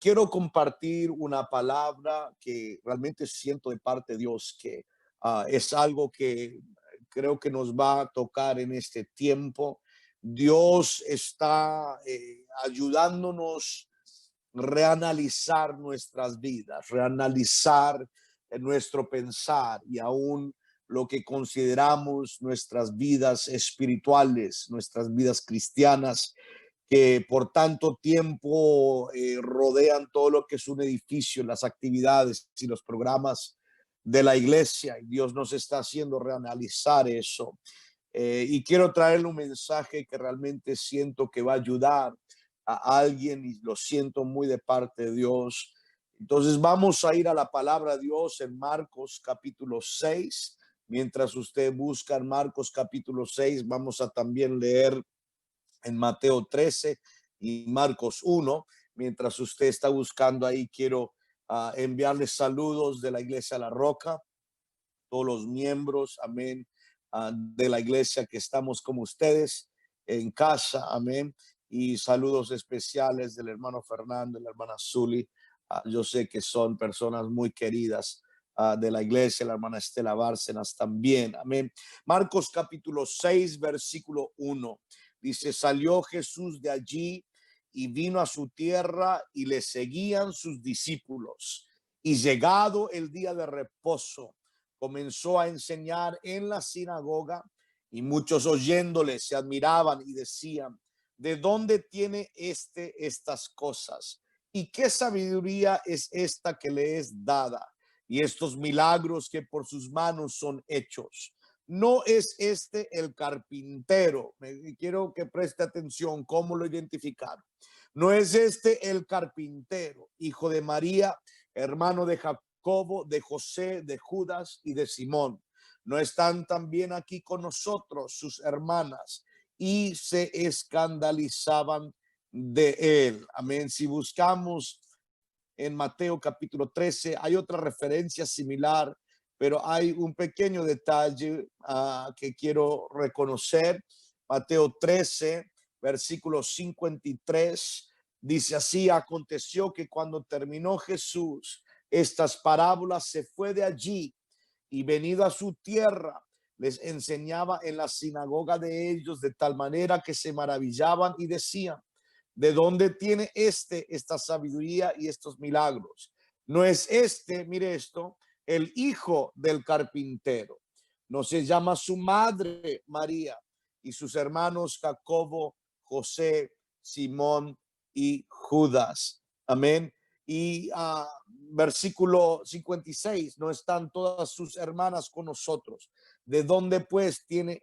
quiero compartir una palabra que realmente siento de parte de Dios, que es algo que creo que nos va a tocar en este tiempo. Dios está ayudándonos a reanalizar nuestras vidas, reanalizar nuestro pensar y aún lo que consideramos nuestras vidas espirituales, nuestras vidas cristianas, que por tanto tiempo rodean todo lo que es un edificio, las actividades y los programas de la iglesia. Y Dios nos está haciendo reanalizar eso. Y quiero traerle un mensaje que realmente siento que va a ayudar a alguien y lo siento muy de parte de Dios. Entonces vamos a ir a la palabra de Dios en Marcos capítulo 6. Mientras usted busca en Marcos capítulo 6, vamos a también leer en Mateo 13 y Marcos 1. Mientras usted está buscando ahí, quiero enviarles saludos de la Iglesia La Roca, todos los miembros, amén, de la iglesia que estamos como ustedes en casa, amén, y saludos especiales del hermano Fernando, de la hermana Zuli. Yo sé que son personas muy queridas de la iglesia, la hermana Estela Bárcenas también, amén. Marcos capítulo 6, versículo 1, dice: salió Jesús de allí y vino a su tierra y le seguían sus discípulos. Y llegado el día de reposo, comenzó a enseñar en la sinagoga, y muchos oyéndole se admiraban y decían: ¿de dónde tiene estas cosas? ¿Y qué sabiduría es esta que le es dada? Y estos milagros que por sus manos son hechos. ¿No es este el carpintero? Quiero que preste atención cómo lo identificaron. ¿No es este el carpintero, hijo de María, hermano de Jacobo, de José, de Judas y de Simón? ¿No están también aquí con nosotros sus hermanas? Y se escandalizaban de él. Amén. Si buscamos en Mateo capítulo 13, hay otra referencia similar, pero hay un pequeño detalle que quiero reconocer. Mateo 13, versículo 53, dice así: aconteció que cuando terminó Jesús estas parábolas, se fue de allí, y venido a su tierra, les enseñaba en la sinagoga de ellos, de tal manera que se maravillaban y decían: ¿de dónde tiene esta sabiduría y estos milagros? ¿No es este, mire esto, el hijo del carpintero? ¿No se llama su madre María y sus hermanos Jacobo, José, Simón y Judas? Amén. Y versículo 56, ¿no están todas sus hermanas con nosotros? ¿De dónde pues tiene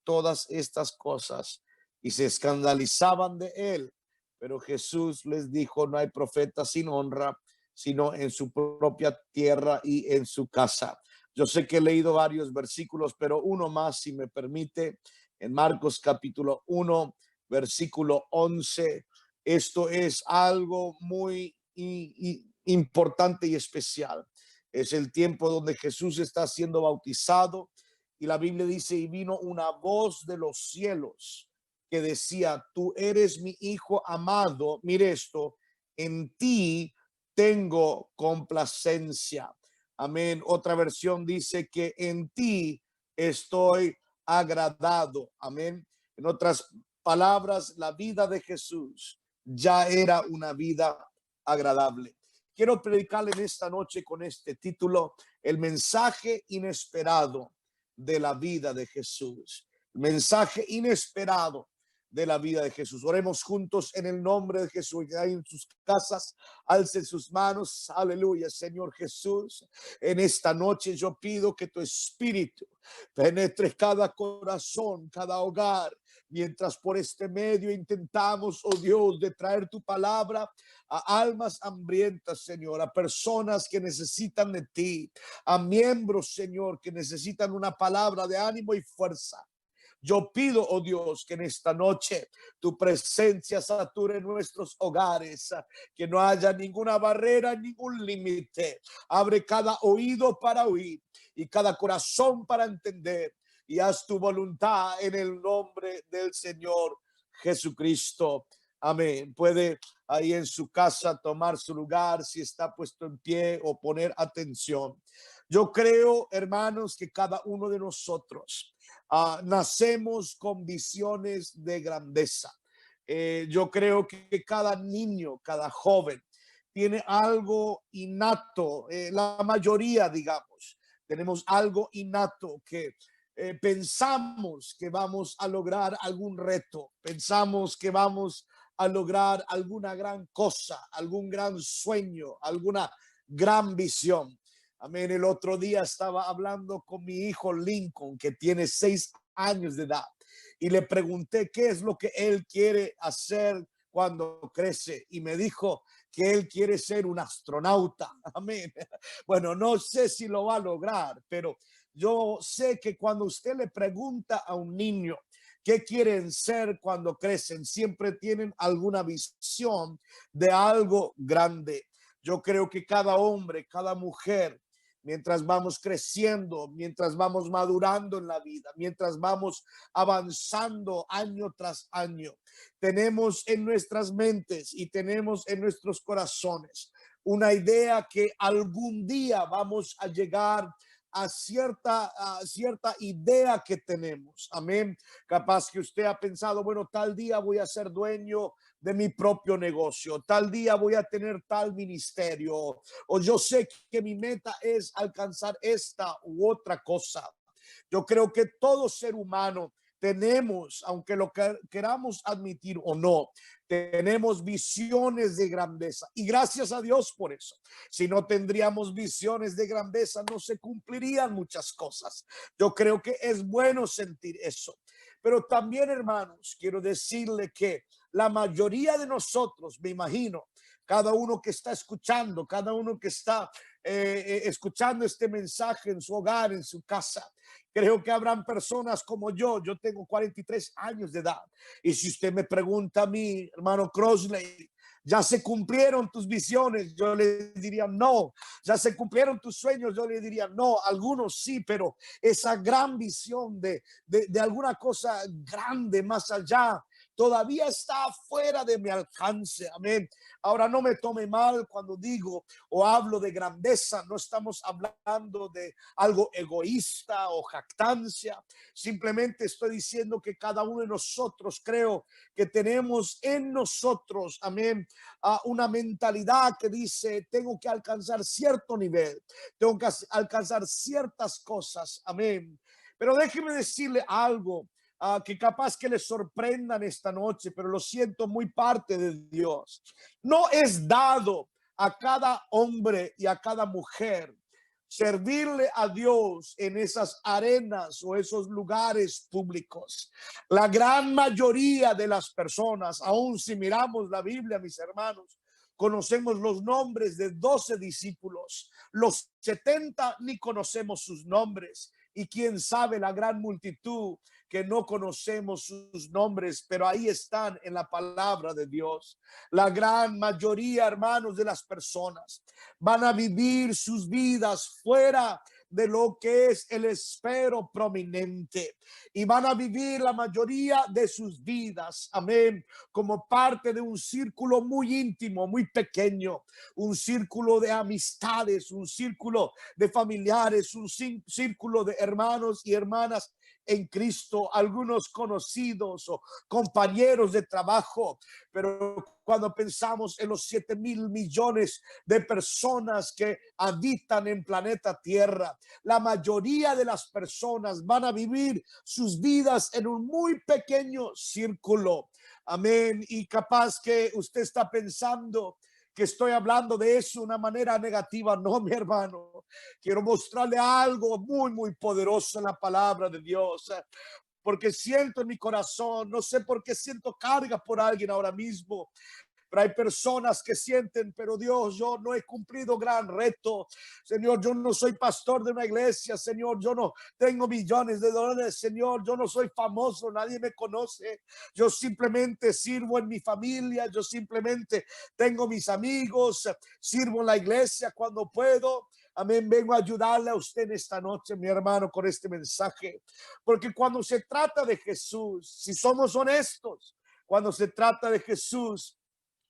todas estas cosas? Y se escandalizaban de él. Pero Jesús les dijo: no hay profeta sin honra, sino en su propia tierra y en su casa. Yo sé que he leído varios versículos, pero uno más, si me permite, en Marcos capítulo 1, versículo 11. Esto es algo muy importante y especial. Es el tiempo donde Jesús está siendo bautizado, y la Biblia dice: y vino una voz de los cielos que decía: tú eres mi hijo amado, mire esto, en ti tengo complacencia. Amén. Otra versión dice que en ti estoy agradado. Amén. En otras palabras, la vida de Jesús ya era una vida agradable. Quiero predicarle en esta noche con este título: el mensaje inesperado de la vida de Jesús. El mensaje inesperado de la vida de Jesús. Oremos juntos en el nombre de Jesús. Ahí en sus casas, alcen sus manos. Aleluya. Señor Jesús, en esta noche yo pido que tu espíritu penetre cada corazón, cada hogar, mientras por este medio intentamos, oh Dios, de traer tu palabra a almas hambrientas, Señor, a personas que necesitan de ti, a miembros, Señor, que necesitan una palabra de ánimo y fuerza. Yo pido, oh Dios, que en esta noche tu presencia sature nuestros hogares, que no haya ninguna barrera, ningún límite. Abre cada oído para oír y cada corazón para entender, y haz tu voluntad en el nombre del Señor Jesucristo. Amén. Puede ahí en su casa tomar su lugar, si está puesto en pie, o poner atención. Yo creo, hermanos, que cada uno de nosotros nacemos con visiones de grandeza. Yo creo que cada niño, cada joven tiene algo innato, la mayoría, digamos, tenemos algo innato que pensamos que vamos a lograr algún reto, pensamos que vamos a lograr alguna gran cosa, algún gran sueño, alguna gran visión. Amén. El otro día estaba hablando con mi hijo Lincoln, que tiene 6 años de edad, y le pregunté qué es lo que él quiere hacer cuando crece, y me dijo que él quiere ser un astronauta. Amén. Bueno, no sé si lo va a lograr, pero yo sé que cuando usted le pregunta a un niño qué quieren ser cuando crecen, siempre tienen alguna visión de algo grande. Yo creo que cada hombre, cada mujer, mientras vamos creciendo, mientras vamos madurando en la vida, mientras vamos avanzando año tras año, tenemos en nuestras mentes y tenemos en nuestros corazones una idea que algún día vamos a llegar a cierta idea que tenemos. Amén. Capaz que usted ha pensado, bueno, tal día voy a ser dueño de mi propio negocio, tal día voy a tener tal ministerio, o yo sé que mi meta es alcanzar esta u otra cosa. Yo creo que todo ser humano tenemos, aunque lo queramos admitir o no, tenemos visiones de grandeza, y gracias a Dios por eso. Si no tendríamos visiones de grandeza, no se cumplirían muchas cosas. Yo creo que es bueno sentir eso. Pero también, hermanos, quiero decirle que la mayoría de nosotros, me imagino, cada uno que está escuchando, cada uno que está escuchando este mensaje en su hogar, en su casa, creo que habrán personas como yo tengo 43 años de edad, y si usted me pregunta a mí, hermano Crossley, ¿ya se cumplieron tus visiones? Yo le diría no. ¿Ya se cumplieron tus sueños? Yo le diría no. Algunos sí, pero esa gran visión de alguna cosa grande más allá todavía está fuera de mi alcance. Amén. Ahora, no me tome mal cuando digo o hablo de grandeza. No estamos hablando de algo egoísta o jactancia. Simplemente estoy diciendo que cada uno de nosotros, creo que tenemos en nosotros, amén, una mentalidad que dice: tengo que alcanzar cierto nivel, tengo que alcanzar ciertas cosas. Amén. Pero déjeme decirle algo que capaz que les sorprendan esta noche, pero lo siento, muy parte de Dios. No es dado a cada hombre y a cada mujer servirle a Dios en esas arenas o esos lugares públicos. La gran mayoría de las personas, aun si miramos la Biblia, mis hermanos, conocemos los nombres de 12 discípulos. Los 70 ni conocemos sus nombres, y quién sabe la gran multitud que no conocemos sus nombres, pero ahí están en la palabra de Dios. La gran mayoría, hermanos, de las personas van a vivir sus vidas fuera de lo que es el esfero prominente, y van a vivir la mayoría de sus vidas, amén, como parte de un círculo muy íntimo, muy pequeño, un círculo de amistades, un círculo de familiares, un círculo de hermanos y hermanas en Cristo, algunos conocidos o compañeros de trabajo. Pero cuando pensamos en los 7,000,000,000 de personas que habitan en planeta Tierra, la mayoría de las personas van a vivir sus vidas en un muy pequeño círculo. Amén. Y capaz que usted está pensando que estoy hablando de eso de una manera negativa. No, mi hermano, quiero mostrarle algo muy, muy poderoso en la palabra de Dios, porque siento en mi corazón, no sé por qué siento carga por alguien ahora mismo, pero hay personas que sienten: pero Dios, yo no he cumplido gran reto, Señor, yo no soy pastor de una iglesia, Señor, yo no tengo millones de dólares, Señor, yo no soy famoso, nadie me conoce, yo simplemente sirvo en mi familia, yo simplemente tengo mis amigos, sirvo en la iglesia cuando puedo. Amén. Vengo a ayudarle a usted en esta noche, mi hermano, con este mensaje, porque cuando se trata de Jesús, si somos honestos, cuando se trata de Jesús,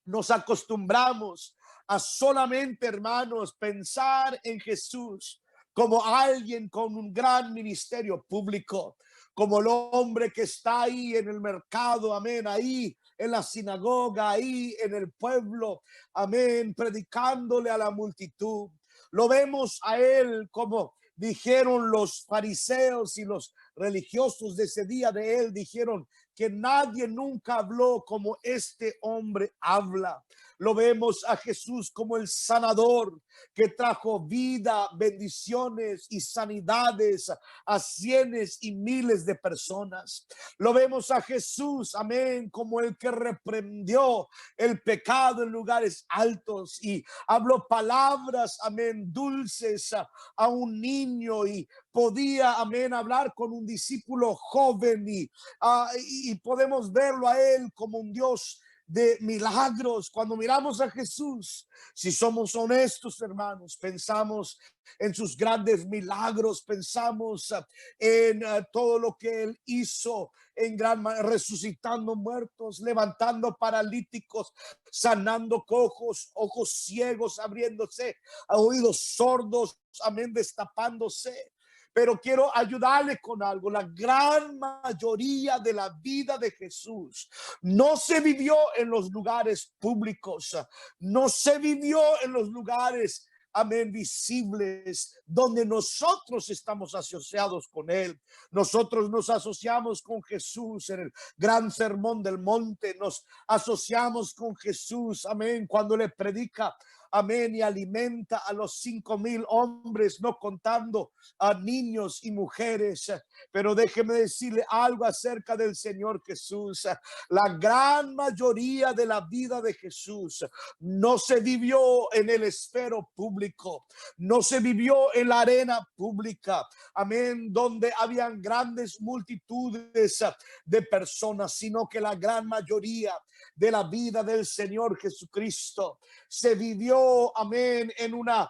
nos acostumbramos a solamente, hermanos, pensar en Jesús como alguien con un gran ministerio público, como el hombre que está ahí en el mercado, amén, ahí en la sinagoga, ahí en el pueblo, amén, predicándole a la multitud. Lo vemos a él como dijeron los fariseos y los religiosos de ese día de él, dijeron que nadie nunca habló como este hombre habla. Lo vemos a Jesús como el sanador que trajo vida, bendiciones y sanidades a cientos y miles de personas. Lo vemos a Jesús, amén, como el que reprendió el pecado en lugares altos y habló palabras, amén, dulces a un niño y podía, amén, hablar con un discípulo joven y podemos verlo a él como un Dios de milagros. Cuando miramos a Jesús, si somos honestos, hermanos, pensamos en sus grandes milagros, pensamos en todo lo que él hizo en gran manera, resucitando muertos, levantando paralíticos, sanando cojos, ojos ciegos abriéndose, oídos sordos, amén, destapándose. Pero quiero ayudarle con algo. La gran mayoría de la vida de Jesús no se vivió en los lugares públicos, no se vivió en los lugares, amén, visibles, donde nosotros estamos asociados con él. Nosotros nos asociamos con Jesús en el gran sermón del monte, nos asociamos con Jesús, amén, cuando le predica, amén, y alimenta a los 5,000 hombres, no contando a niños y mujeres. Pero déjeme decirle algo acerca del Señor Jesús. La gran mayoría de la vida de Jesús no se vivió en el esfero público, no se vivió en la arena pública, amén, donde habían grandes multitudes de personas, sino que la gran mayoría de la vida del Señor Jesucristo se vivió, amén, en una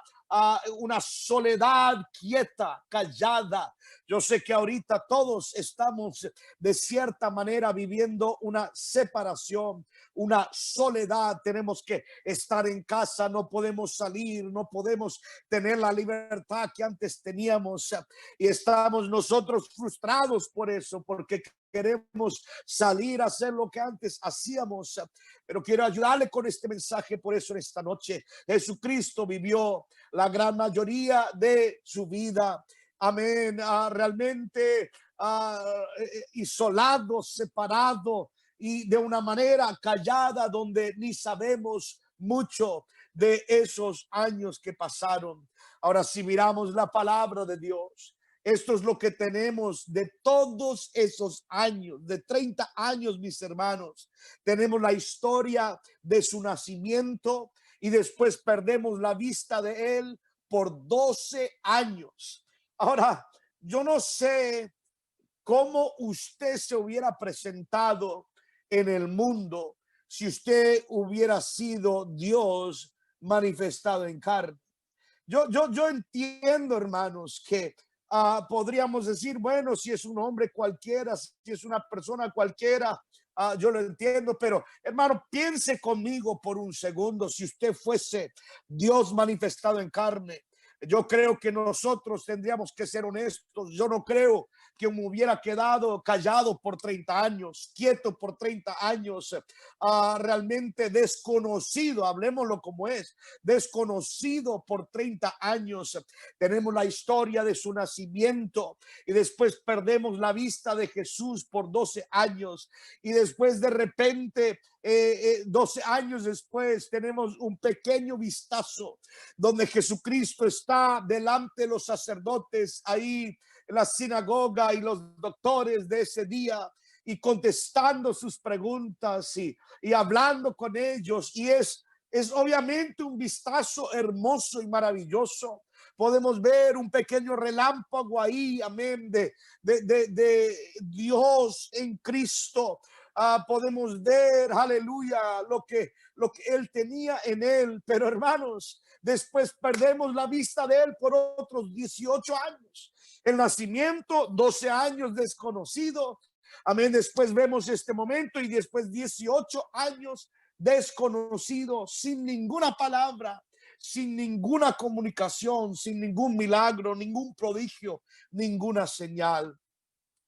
soledad quieta, callada. Yo sé que ahorita todos estamos de cierta manera viviendo una separación, una soledad. Tenemos que estar en casa, no podemos salir, no podemos tener la libertad que antes teníamos y estamos nosotros frustrados por eso, porque queremos salir a hacer lo que antes hacíamos. Pero quiero ayudarle con este mensaje. Por eso en esta noche Jesucristo vivió la gran mayoría de su vida, amén, realmente isolado, separado y de una manera callada, donde ni sabemos mucho de esos años que pasaron. Ahora, si miramos la palabra de Dios, esto es lo que tenemos de todos esos años, de 30 años, mis hermanos. Tenemos la historia de su nacimiento y después perdemos la vista de él por 12 años. Ahora, yo no sé cómo usted se hubiera presentado en el mundo si usted hubiera sido Dios manifestado en carne. Yo entiendo, hermanos, que podríamos decir, bueno, si es un hombre cualquiera, si es una persona cualquiera, yo lo entiendo, pero hermano, piense conmigo por un segundo, si usted fuese Dios manifestado en carne. Yo creo que nosotros tendríamos que ser honestos. Yo no creo que me hubiera quedado callado por 30 años, quieto por 30 años, realmente desconocido, hablemoslo como es, desconocido por 30 años. Tenemos la historia de su nacimiento y después perdemos la vista de Jesús por 12 años y después de repente 12 años después tenemos un pequeño vistazo donde Jesucristo está delante de los sacerdotes ahí en la sinagoga y los doctores de ese día y contestando sus preguntas y hablando con ellos, y es obviamente un vistazo hermoso y maravilloso. Podemos ver un pequeño relámpago ahí, amén, de Dios en Cristo. Podemos ver, aleluya, lo que él tenía en él. Pero hermanos, después perdemos la vista de él por otros 18 años. El nacimiento, 12 años desconocido. Amén. Después vemos este momento y después 18 años desconocido, sin ninguna palabra, sin ninguna comunicación, sin ningún milagro, ningún prodigio, ninguna señal.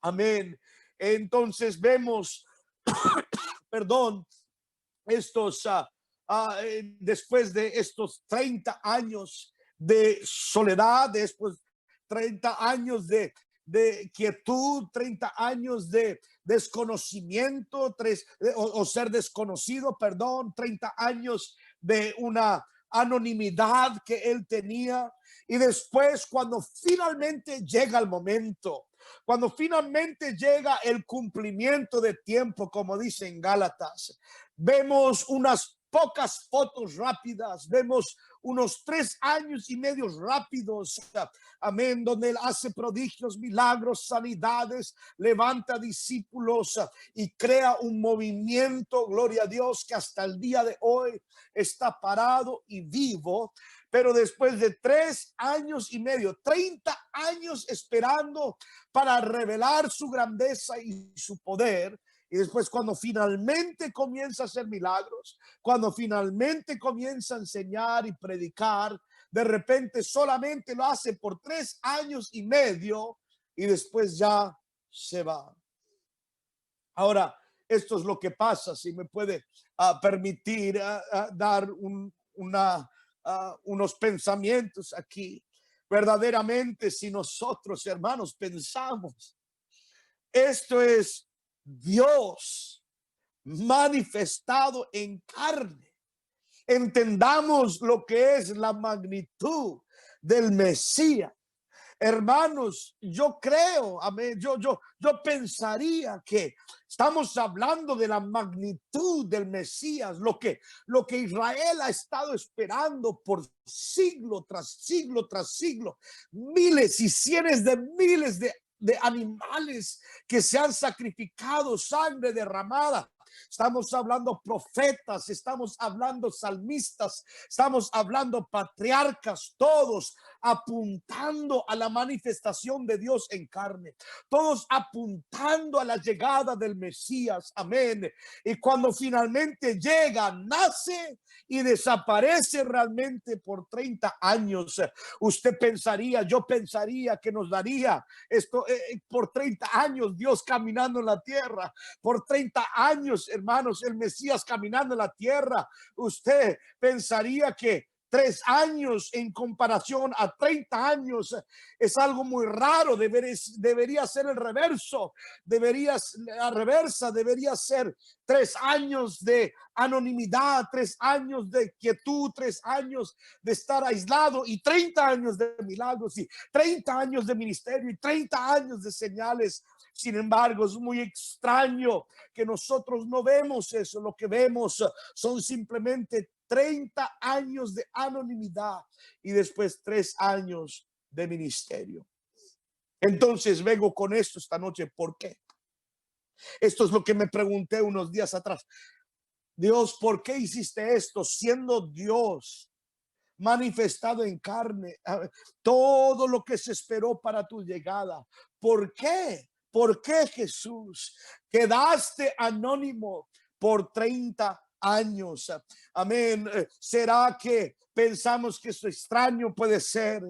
Amén. Entonces vemos, perdón, estos, después de estos 30 años de soledad, después 30 años de quietud, 30 años de desconocimiento, o ser desconocido, perdón, 30 años de una anonimidad que él tenía. Y después, cuando finalmente llega el momento, cuando finalmente llega el cumplimiento de tiempo, como dice en Gálatas, vemos unas pocas fotos rápidas, vemos unos 3 años y medio rápidos, amén, donde él hace prodigios, milagros, sanidades, levanta discípulos y crea un movimiento, gloria a Dios, que hasta el día de hoy está parado y vivo. Pero después de 3 años y medio, 30 años esperando para revelar su grandeza y su poder, y después cuando finalmente comienza a hacer milagros, cuando finalmente comienza a enseñar y predicar, de repente solamente lo hace por 3 años y medio y después ya se va. Ahora, esto es lo que pasa, si me puede permitir dar unos pensamientos aquí. Verdaderamente, si nosotros, hermanos, pensamos, esto es Dios manifestado en carne, entendamos lo que es la magnitud del Mesías. Hermanos, yo creo, amén, yo pensaría que estamos hablando de la magnitud del Mesías, lo que Israel ha estado esperando por siglo tras siglo tras siglo, miles y cientos de miles de animales que se han sacrificado, sangre derramada. Estamos hablando profetas, estamos hablando salmistas, estamos hablando patriarcas, todos apuntando a la manifestación de Dios en carne, todos apuntando a la llegada del Mesías. Amén. Y cuando finalmente llega, nace y desaparece realmente por 30 años. Usted pensaría, yo pensaría que nos daría esto por 30 años Dios caminando en la tierra, por 30 años, hermanos, el Mesías caminando en la tierra. Usted pensaría que 3 años en comparación a 30 años es algo muy raro. Debería ser el reverso, la reversa debería ser 3 años de anonimidad, 3 años de quietud, 3 años de estar aislado y 30 años de milagros y 30 años de ministerio y 30 años de señales. Sin embargo, es muy extraño que nosotros no vemos eso. Lo que vemos son simplemente 30 años de anonimidad y después 3 años de ministerio. Entonces vengo con esto esta noche. ¿Por qué? Esto es lo que me pregunté unos días atrás. Dios, ¿por qué hiciste esto siendo Dios manifestado en carne? Todo lo que se esperó para tu llegada. ¿Por qué? ¿Por qué, Jesús, quedaste anónimo por 30 años? Amén. ¿Será que pensamos que esto extraño? Puede ser.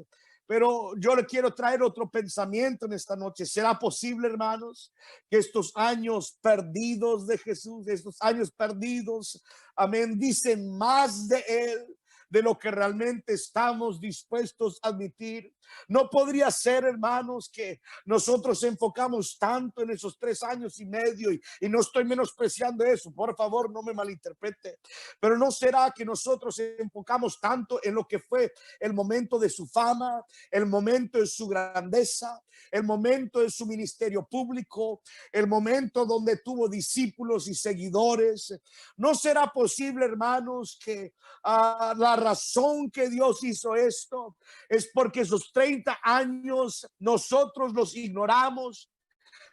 Pero yo le quiero traer otro pensamiento en esta noche. ¿Será posible, hermanos, que estos años perdidos de Jesús, estos años perdidos, amén, dicen más de él de lo que realmente estamos dispuestos a admitir? No podría ser, hermanos, que nosotros enfocamos tanto en esos 3 años y medio, y no estoy menospreciando eso, por favor, no me malinterprete, pero no será que nosotros enfocamos tanto en lo que fue el momento de su fama, el momento de su grandeza, el momento de su ministerio público, el momento donde tuvo discípulos y seguidores? ¿No será posible, hermanos, que la razón que Dios hizo esto es porque esos 30 años nosotros los ignoramos,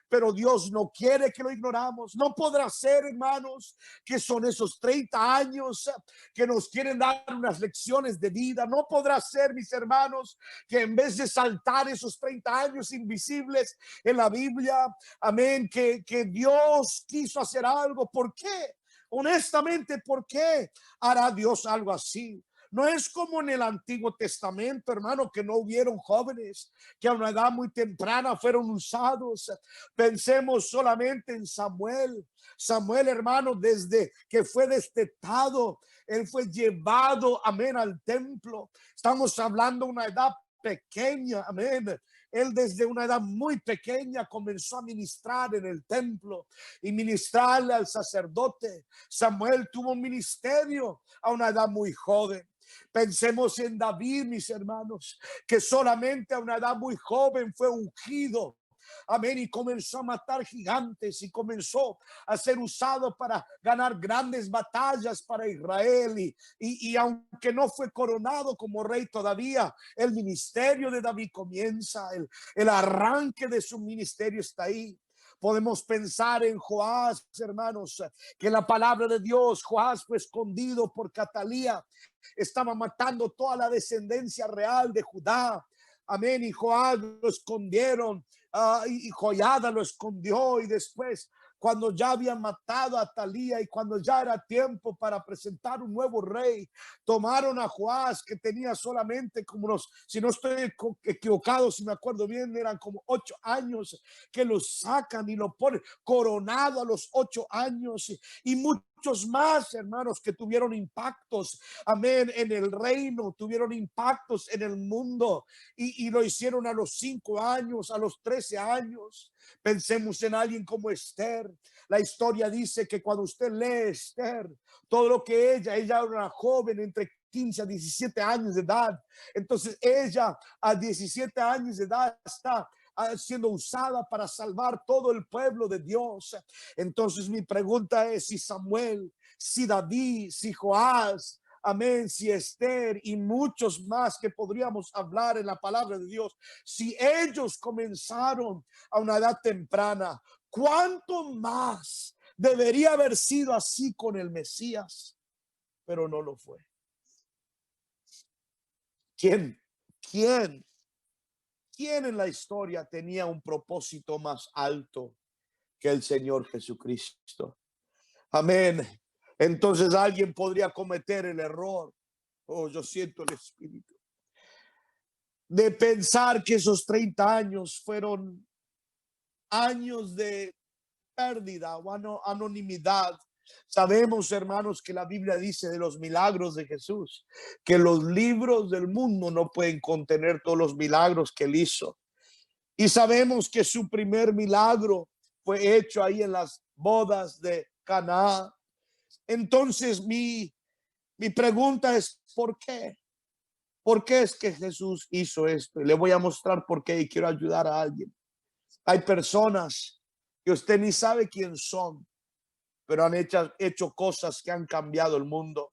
pero Dios no quiere que lo ignoramos. No podrá ser, hermanos, que son esos 30 años que nos quieren dar unas lecciones de vida. No podrá ser, mis hermanos, que en vez de saltar esos 30 años invisibles en la Biblia, amén, que Dios quiso hacer algo. ¿Por qué? Honestamente, ¿por qué hará Dios algo así? No es como en el Antiguo Testamento, hermano, que no hubieron jóvenes que a una edad muy temprana fueron usados. Pensemos solamente en Samuel. Samuel, hermano, desde que fue destetado, él fue llevado, amén, al templo. Estamos hablando de una edad pequeña, amén. Él desde una edad muy pequeña comenzó a ministrar en el templo y ministrarle al sacerdote. Samuel tuvo un ministerio a una edad muy joven. Pensemos en David, mis hermanos, que solamente a una edad muy joven fue ungido. Amén. Y comenzó a matar gigantes y comenzó a ser usado para ganar grandes batallas para Israel. Y aunque no fue coronado como rey todavía, el ministerio de David comienza, el arranque de su ministerio está ahí. Podemos pensar en Joás, hermanos, que la palabra de Dios, Joás fue escondido por Catalía, estaba matando toda la descendencia real de Judá. Amén. Y Joás lo escondieron, y Joiada lo escondió, y después, cuando ya habían matado a Atalía y cuando ya era tiempo para presentar un nuevo rey, tomaron a Joás, que tenía solamente como unos, si no estoy equivocado, si me acuerdo bien, eran como 8 años, que lo sacan y lo ponen coronado a los 8 años, y muchos más, hermanos, que tuvieron impactos, amén, en el reino, tuvieron impactos en el mundo, y lo hicieron a los 5 años, a los 13 años. Pensemos en alguien como Esther. La historia dice que cuando usted lee Esther, todo lo que ella era una joven entre 15 a 17 años de edad. Entonces ella a 17 años de edad está siendo usada para salvar todo el pueblo de Dios. Entonces mi pregunta es si Samuel, si David, si Joás, amén, si Esther y muchos más que podríamos hablar en la palabra de Dios, si ellos comenzaron a una edad temprana, ¿cuánto más debería haber sido así con el Mesías? Pero no lo fue. ¿Quién en la historia tenía un propósito más alto que el Señor Jesucristo? Amén. Entonces alguien podría cometer el error, oh, yo siento el Espíritu, de pensar que esos 30 años fueron años de pérdida o anonimidad. Sabemos, hermanos, que la Biblia dice de los milagros de Jesús, que los libros del mundo no pueden contener todos los milagros que él hizo. Y sabemos que su primer milagro fue hecho ahí en las bodas de Caná. Entonces mi pregunta es, ¿por qué? ¿Por qué es que Jesús hizo esto? Y le voy a mostrar por qué, y quiero ayudar a alguien. Hay personas que usted ni sabe quién son, pero han hecho cosas que han cambiado el mundo.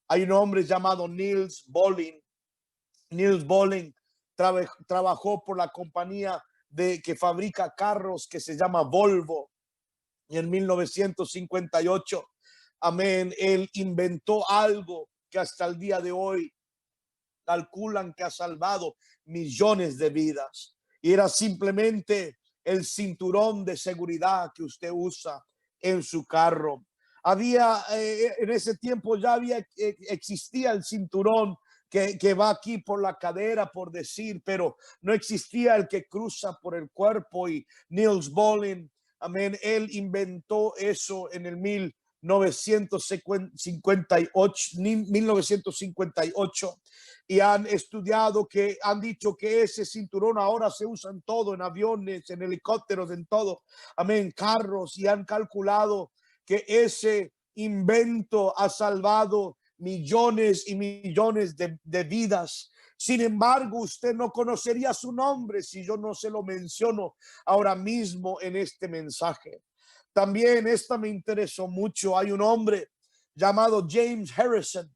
Hay un hombre llamado Niels Bohlin. Niels Bohlin trabajó por la compañía que fabrica carros, que se llama Volvo. Y en 1958, amén, él inventó algo que hasta el día de hoy calculan que ha salvado millones de vidas. Y era simplemente el cinturón de seguridad que usted usa en su carro. Había en ese tiempo ya existía el cinturón que va aquí por la cadera, por decir, pero no existía el que cruza por el cuerpo. Y Niels Bohlin, amén, él inventó eso en el 1958, y han estudiado, que han dicho que ese cinturón ahora se usa en todo, en aviones, en helicópteros, en todo, amén, carros, y han calculado que ese invento ha salvado millones y millones de vidas. Sin embargo, usted no conocería su nombre si yo no se lo menciono ahora mismo en este mensaje. También esta me interesó mucho. Hay un hombre llamado James Harrison.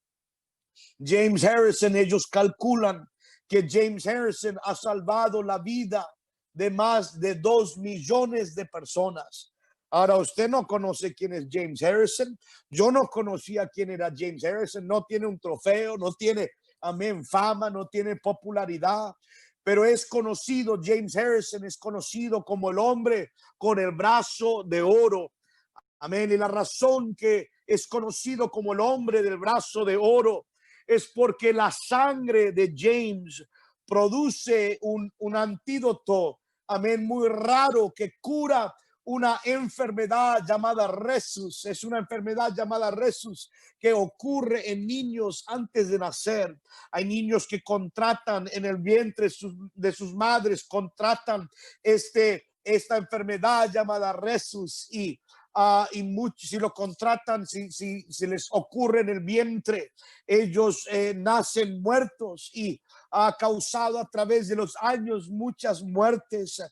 James Harrison, ellos calculan que James Harrison ha salvado la vida de más de 2 millones de personas. Ahora, usted no conoce quién es James Harrison. Yo no conocía quién era James Harrison. No tiene un trofeo, no tiene, amén, fama, no tiene popularidad, pero es conocido. James Harrison es conocido como el hombre con el brazo de oro. Amén. Y la razón que es conocido como el hombre del brazo de oro es porque la sangre de James produce un antídoto, amén, muy raro que cura una enfermedad llamada Rhesus. Es una enfermedad llamada Rhesus que ocurre en niños antes de nacer. Hay niños que contratan en el vientre de sus madres, contratan esta enfermedad llamada Rhesus y muchos, si lo contratan, si les ocurre en el vientre, ellos nacen muertos y ha causado a través de los años muchas muertes.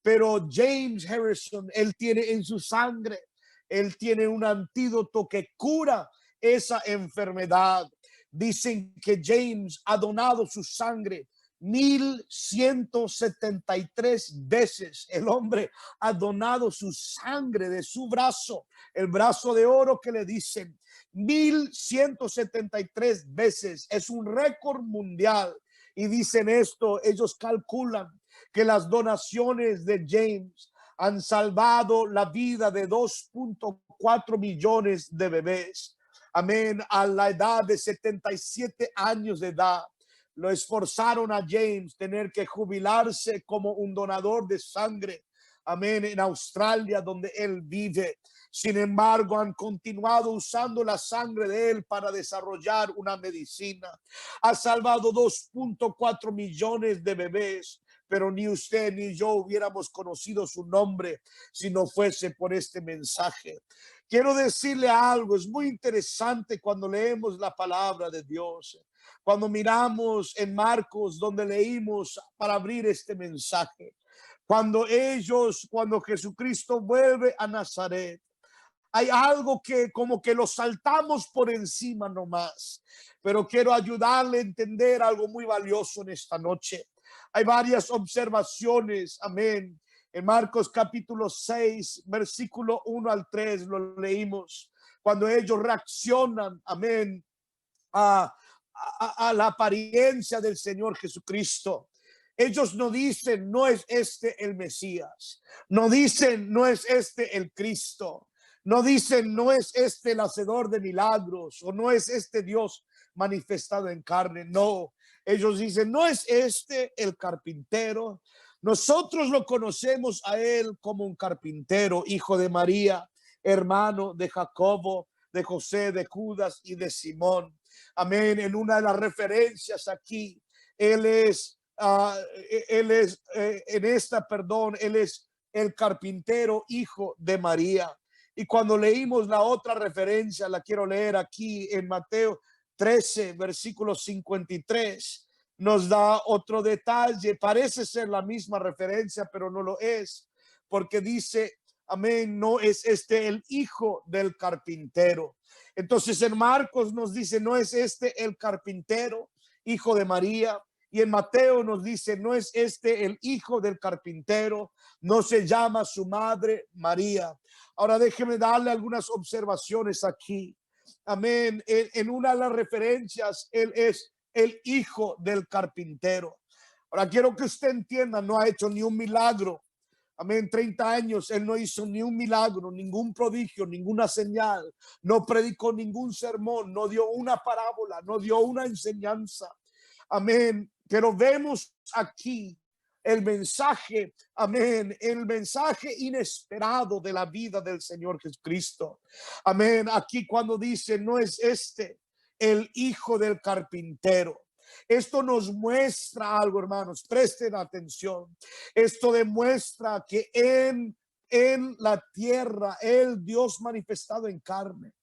Pero James Harrison, él tiene en su sangre, él tiene un antídoto que cura esa enfermedad. Dicen que James ha donado su sangre 1173 veces. El hombre ha donado su sangre de su brazo, el brazo de oro que le dicen 1173 veces. Es un récord mundial. Y dicen esto, ellos calculan que las donaciones de James han salvado la vida de 2.4 millones de bebés. Amén. A la edad de 77 años de edad, lo esforzaron a James tener que jubilarse como un donador de sangre. Amén. En Australia, donde él vive. Sin embargo, han continuado usando la sangre de él para desarrollar una medicina. Ha salvado 2.4 millones de bebés, pero ni usted ni yo hubiéramos conocido su nombre si no fuese por este mensaje. Quiero decirle algo, es muy interesante cuando leemos la palabra de Dios. Cuando miramos en Marcos, donde leímos para abrir este mensaje, cuando Jesucristo vuelve a Nazaret, hay algo que como que lo saltamos por encima nomás, pero quiero ayudarle a entender algo muy valioso en esta noche. Hay varias observaciones, amén. En Marcos capítulo 6, versículo 1 al 3 lo leímos, cuando ellos reaccionan, amén, a la apariencia del Señor Jesucristo. Ellos no dicen, no es este el Mesías. No dicen, no es este el Cristo. No dicen, no es este el hacedor de milagros, o no es este Dios manifestado en carne. No, ellos dicen, no es este el carpintero. Nosotros lo conocemos a él como un carpintero, hijo de María, hermano de Jacobo, de José, de Judas y de Simón. Amén. En una de las referencias aquí, él es el carpintero, hijo de María. Y cuando leímos la otra referencia, la quiero leer aquí en Mateo 13, versículo 53, nos da otro detalle. Parece ser la misma referencia, pero no lo es, porque dice, amén, no es este el hijo del carpintero. Entonces en Marcos nos dice, no es este el carpintero, hijo de María. Y en Mateo nos dice, no es este el hijo del carpintero, no se llama su madre María. Ahora déjeme darle algunas observaciones aquí. Amén. En una de las referencias, él es el hijo del carpintero. Ahora quiero que usted entienda, no ha hecho ni un milagro. Amén, 30 años, él no hizo ni un milagro, ningún prodigio, ninguna señal, no predicó ningún sermón, no dio una parábola, no dio una enseñanza. Amén, pero vemos aquí el mensaje, amén, el mensaje inesperado de la vida del Señor Jesucristo. Amén, aquí cuando dice, no es este el hijo del carpintero. Esto nos muestra algo, hermanos, presten atención. Esto demuestra que en la tierra, el Dios manifestado en carne,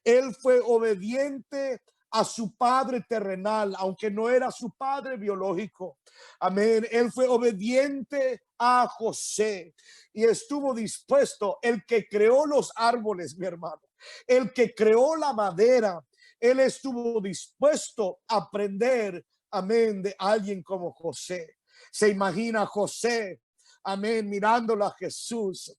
él fue obediente a su padre terrenal, aunque no era su padre biológico. Amén. Él fue obediente a José y estuvo dispuesto. El que creó los árboles, mi hermano, el que creó la madera, él estuvo dispuesto a aprender, amén, de alguien como José. Se imagina José, amén, mirándolo a Jesús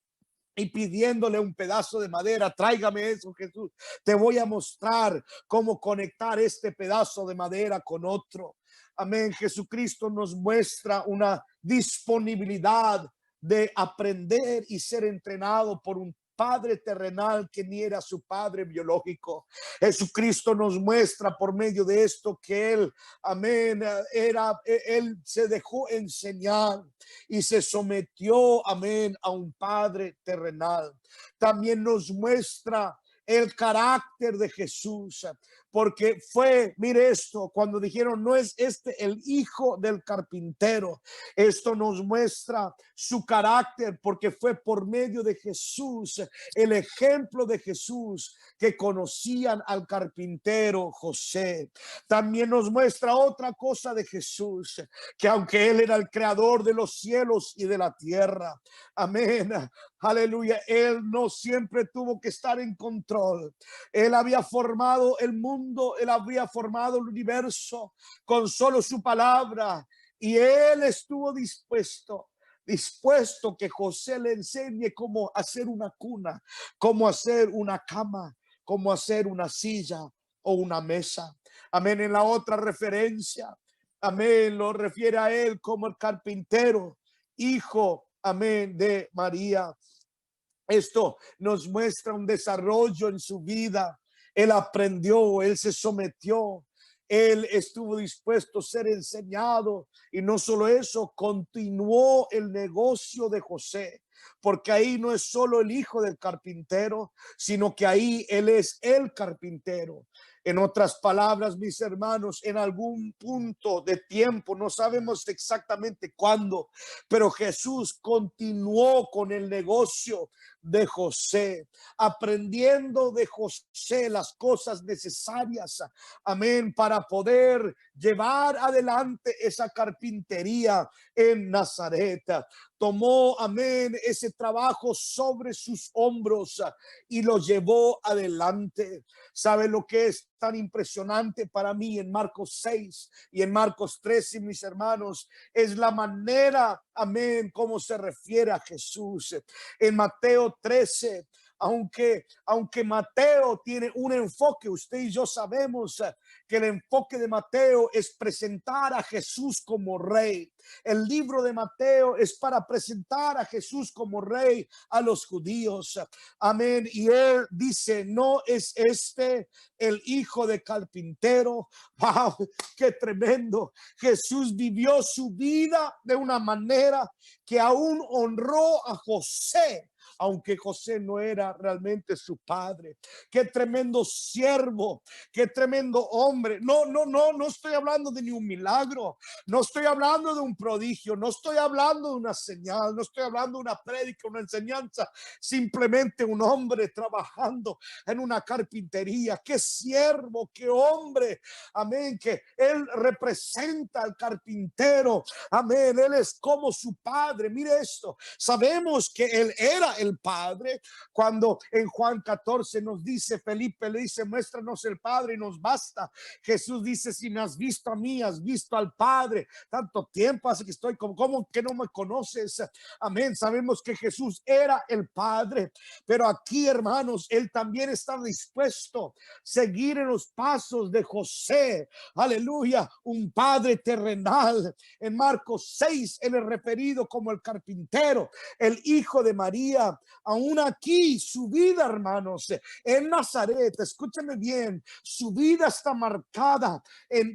y pidiéndole un pedazo de madera. Tráigame eso, Jesús. Te voy a mostrar cómo conectar este pedazo de madera con otro. Amén. Jesucristo nos muestra una disponibilidad de aprender y ser entrenado por un padre terrenal que ni era su padre biológico. Jesucristo nos muestra por medio de esto que él, amén, él se dejó enseñar y se sometió, amén, a un padre terrenal. También nos muestra el carácter de Jesús, porque fue, mire esto, cuando dijeron, no es este el hijo del carpintero, esto nos muestra su carácter, porque fue por medio de Jesús, el ejemplo de Jesús, que conocían al carpintero José. También nos muestra otra cosa de Jesús, que aunque él era el creador de los cielos y de la tierra, amén, aleluya, él no siempre tuvo que estar en control. Él había formado el mundo, él había formado el universo con solo su palabra, y él estuvo dispuesto que José le enseñe cómo hacer una cuna, cómo hacer una cama, cómo hacer una silla o una mesa. Amén. En la otra referencia, amén, lo refiere a él como el carpintero, hijo, amén, de María. Esto nos muestra un desarrollo en su vida. Él aprendió, él se sometió, él estuvo dispuesto a ser enseñado, y no solo eso, continuó el negocio de José, porque ahí no es solo el hijo del carpintero, sino que ahí él es el carpintero. En otras palabras, mis hermanos, en algún punto de tiempo, no sabemos exactamente cuándo, pero Jesús continuó con el negocio de José, aprendiendo de José las cosas necesarias, amén, para poder llevar adelante esa carpintería en Nazaret. Tomó, amén, ese trabajo sobre sus hombros y lo llevó adelante. ¿Sabe lo que es tan impresionante para mí en Marcos 6 y en Marcos 13, mis hermanos? Es la manera, amén, cómo se refiere a Jesús. En Mateo 13, aunque Mateo tiene un enfoque, usted y yo sabemos que el enfoque de Mateo es presentar a Jesús como rey. El libro de Mateo es para presentar a Jesús como rey a los judíos. Amén. Y él dice, no es este el hijo de carpintero. Wow, qué tremendo. Jesús vivió su vida de una manera que aún honró a José, aunque José no era realmente su padre. Qué tremendo siervo, qué tremendo hombre. No estoy hablando de ni un milagro, no estoy hablando de un prodigio, no estoy hablando de una señal, no estoy hablando de una prédica, una enseñanza, simplemente un hombre trabajando en una carpintería. Qué siervo, qué hombre, amén, que él representa al carpintero, amén, él es como su padre. Mire esto, sabemos que él era el padre cuando en Juan 14 nos dice, Felipe le dice, muéstranos el Padre y nos basta. Jesús dice, si me has visto a mí, has visto al Padre. Tanto tiempo hace que estoy, como que no me conoces. Amén. Sabemos que Jesús era el Padre, pero aquí, hermanos, él también está dispuesto a seguir en los pasos de José. Aleluya, un padre terrenal. En Marcos 6 él es referido como el carpintero, el hijo de María. Aún aquí su vida, hermanos, en Nazaret, escúcheme bien, su vida está marcada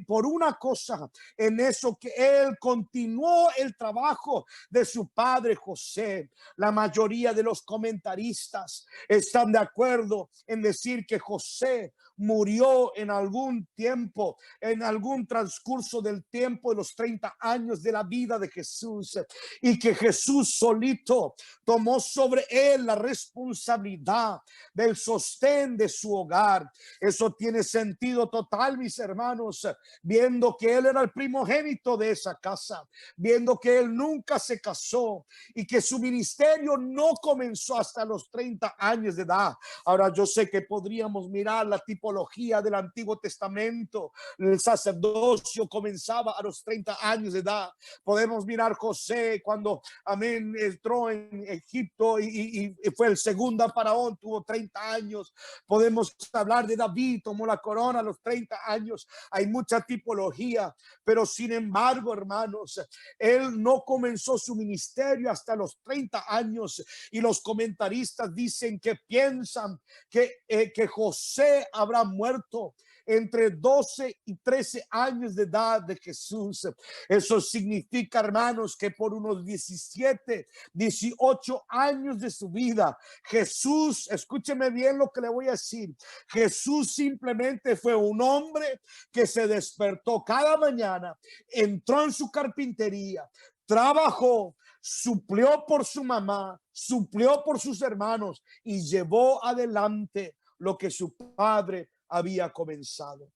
por una cosa, en eso que él continuó el trabajo de su padre José. La mayoría de los comentaristas están de acuerdo en decir que José murió en algún tiempo, en algún transcurso del tiempo de los 30 años de la vida de Jesús, y que Jesús solito tomó sobre él la responsabilidad del sostén de su hogar. Eso tiene sentido total, mis hermanos, viendo que él era el primogénito de esa casa, viendo que él nunca se casó y que su ministerio no comenzó hasta los 30 años de edad. Ahora yo sé que podríamos mirar la tipología tipología del Antiguo Testamento. El sacerdocio comenzaba a los 30 años de edad. Podemos mirar José cuando, amén, entró en Egipto y fue el segundo faraón, tuvo 30 años. Podemos hablar de David, tomó la corona a los 30 años. Hay mucha tipología, pero sin embargo, hermanos, él no comenzó su ministerio hasta los 30 años, y los comentaristas dicen que piensan que José habrá muerto entre 12 y 13 años de edad de Jesús. Eso significa, hermanos, que por unos 17, 18 años de su vida, Jesús, escúcheme bien lo que le voy a decir, Jesús simplemente fue un hombre que se despertó cada mañana, entró en su carpintería, trabajó, suplió por su mamá, suplió por sus hermanos y llevó adelante lo que su padre había comenzado.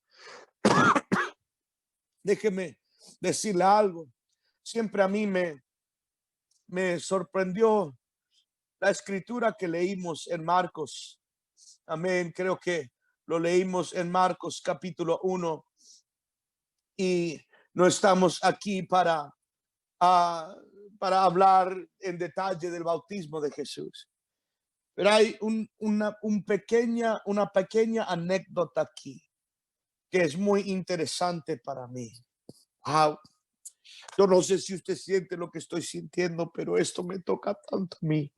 Déjeme decirle algo. Siempre a mí me sorprendió la escritura que leímos en Marcos. Amén. Creo que lo leímos en Marcos capítulo 1, y no estamos aquí para hablar en detalle del bautismo de Jesús. Pero hay una pequeña anécdota aquí que es muy interesante para mí. Wow. Yo no sé si usted siente lo que estoy sintiendo, pero esto me toca tanto a mí.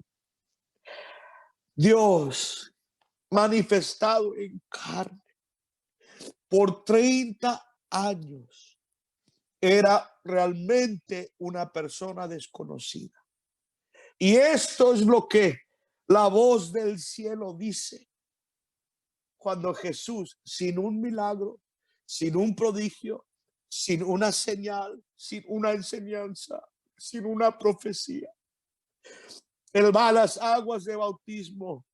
Dios manifestado en carne por 30 años era realmente una persona desconocida. Y esto es lo que la voz del cielo dice cuando Jesús, sin un milagro, sin un prodigio, sin una señal, sin una enseñanza, sin una profecía, él va a las aguas de bautismo.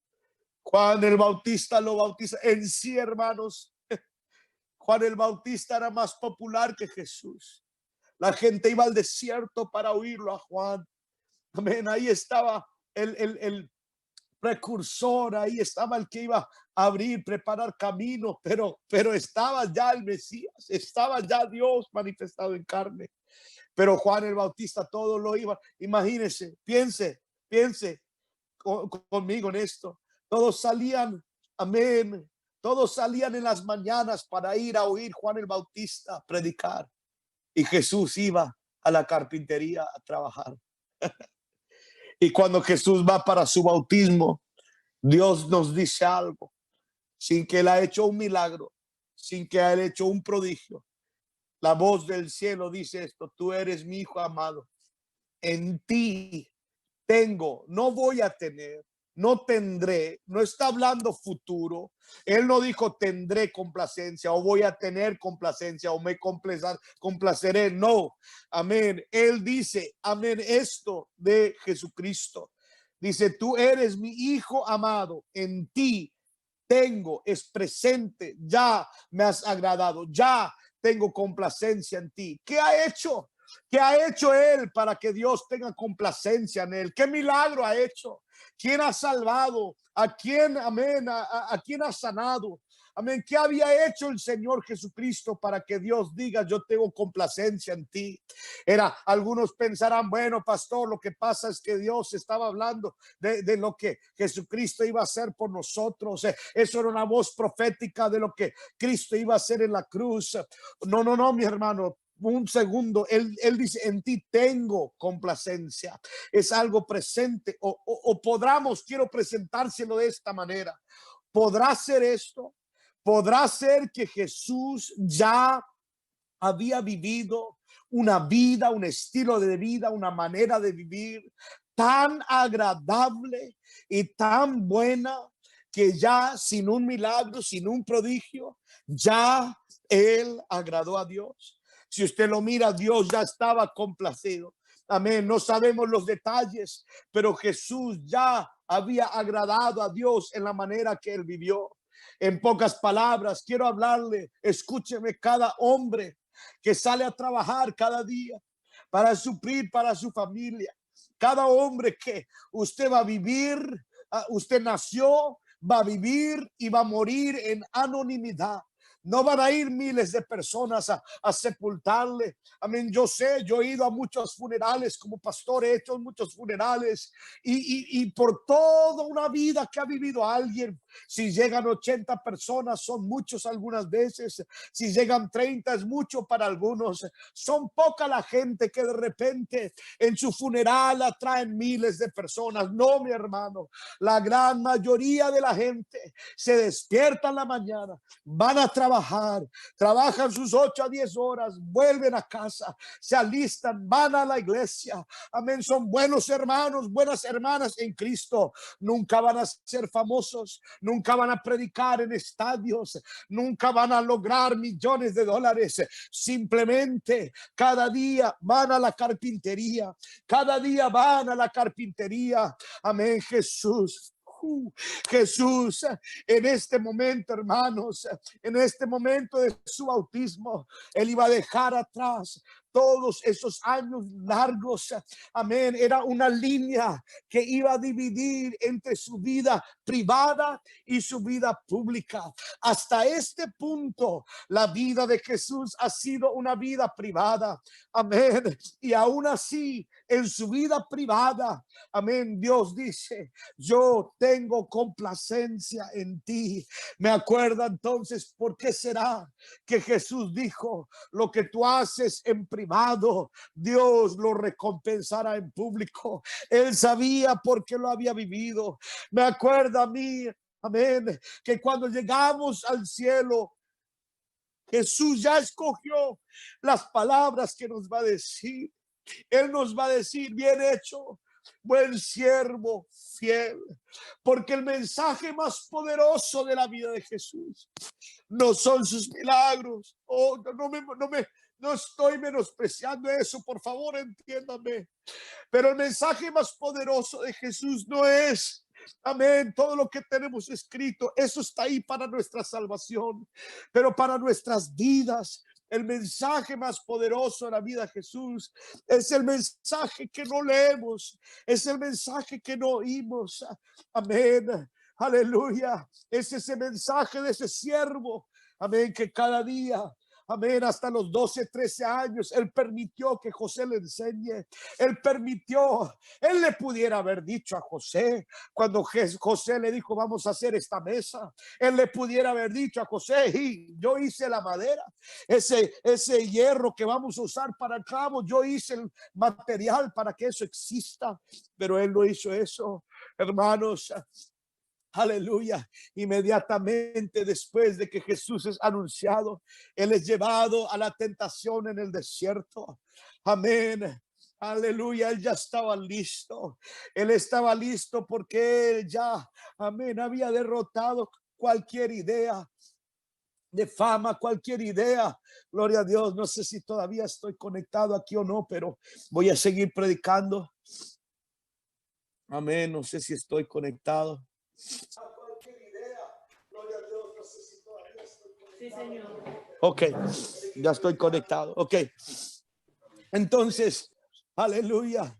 Juan el Bautista lo bautiza en sí, hermanos. Juan el Bautista era más popular que Jesús. La gente iba al desierto para oírlo a Juan. Amén. Ahí estaba el precursor, ahí estaba el que iba a abrir, preparar camino, pero estaba ya el Mesías, estaba ya Dios manifestado en carne. Pero Juan el Bautista todo lo iba, imagínense, piense conmigo en esto. Todos salían, amén, todos salían en las mañanas para ir a oír Juan el Bautista predicar, y Jesús iba a la carpintería a trabajar. Y cuando Jesús va para su bautismo, Dios nos dice algo, sin que él haya hecho un milagro, sin que haya hecho un prodigio. La voz del cielo dice esto: tú eres mi hijo amado, en ti tengo, no voy a tener, no tendré, no está hablando futuro. Él no dijo tendré complacencia o voy a tener complacencia o me complaceré. No, amén. Él dice, amén, esto de Jesucristo. Dice, tú eres mi hijo amado, en ti tengo, es presente, ya me has agradado, ya tengo complacencia en ti. ¿Qué ha hecho? ¿Qué ha hecho él para que Dios tenga complacencia en él? ¿Qué milagro ha hecho? ¿Quién ha salvado? ¿A quién, amén, a quién ha sanado? Amén. ¿Qué había hecho el Señor Jesucristo para que Dios diga yo tengo complacencia en ti? Algunos pensarán, bueno, pastor, lo que pasa es que Dios estaba hablando de lo que Jesucristo iba a hacer por nosotros. Eso era una voz profética de lo que Cristo iba a hacer en la cruz. No, mi hermano. Un segundo, él dice, en ti tengo complacencia. Es algo presente, o quiero presentárselo de esta manera. ¿Podrá ser esto? ¿Podrá ser que Jesús ya había vivido una vida, un estilo de vida, una manera de vivir tan agradable y tan buena, que ya sin un milagro, sin un prodigio, ya él agradó a Dios? Si usted lo mira, Dios ya estaba complacido. Amén. No sabemos los detalles, pero Jesús ya había agradado a Dios en la manera que él vivió. En pocas palabras, quiero hablarle, escúcheme, cada hombre que sale a trabajar cada día para suplir para su familia, cada hombre que usted va a vivir, usted nació, va a vivir y va a morir en anonimidad. No van a ir miles de personas a sepultarle. Amén. Yo sé, yo he ido a muchos funerales como pastor, he hecho muchos funerales y por toda una vida que ha vivido alguien, si llegan 80 personas, son muchos algunas veces. Si llegan 30, es mucho para algunos. Son poca la gente que de repente en su funeral atraen miles de personas. No, mi hermano, la gran mayoría de la gente se despierta en la mañana, van a trabajar, trabajan sus 8 a 10 horas, vuelven a casa, se alistan, van a la iglesia. Amén. Son buenos hermanos, buenas hermanas en Cristo. Nunca van a ser famosos, nunca van a predicar en estadios, nunca van a lograr millones de dólares. Simplemente cada día van a la carpintería, cada día van a la carpintería. Amén. Jesús, en este momento, hermanos, en este momento de su bautismo, él iba a dejar atrás todos esos años largos. Amén. Era una línea que iba a dividir entre su vida privada y su vida pública. Hasta este punto, la vida de Jesús ha sido una vida privada. Amén. Y aún así, en su vida privada, amén, Dios dice: yo tengo complacencia en ti. Me acuerdo entonces, ¿por qué será que Jesús dijo: lo que tú haces en privado, Dios lo recompensará en público? Él sabía porque lo había vivido. Me acuerdo a mí, amén, que cuando llegamos al cielo, Jesús ya escogió las palabras que nos va a decir. Él nos va a decir: bien hecho, buen siervo fiel. Porque el mensaje más poderoso de la vida de Jesús no son sus milagros. Oh, no estoy menospreciando eso, por favor, entiéndame. Pero el mensaje más poderoso de Jesús no es, amén, todo lo que tenemos escrito. Eso está ahí para nuestra salvación, pero para nuestras vidas, el mensaje más poderoso de la vida de Jesús es el mensaje que no leemos, es el mensaje que no oímos. Amén. Aleluya. Es ese mensaje de ese siervo, amén, que cada día, amén, hasta los 12, 13 años, él permitió que José le enseñe. Él permitió, él le pudiera haber dicho a José, cuando José le dijo: vamos a hacer esta mesa, él le pudiera haber dicho a José: y yo hice la madera, ese hierro que vamos a usar para el clavo, yo hice el material para que eso exista. Pero él no hizo eso, hermanos. Aleluya. Inmediatamente después de que Jesús es anunciado, él es llevado a la tentación en el desierto. Amén. Aleluya. Él ya estaba listo. Él estaba listo porque él ya, amén, había derrotado cualquier idea de fama, cualquier idea. Gloria a Dios. No sé si todavía estoy conectado aquí o no, pero voy a seguir predicando. Amén. No sé si estoy conectado. Sí, señor. Ok, ya estoy conectado. Ok, entonces, aleluya.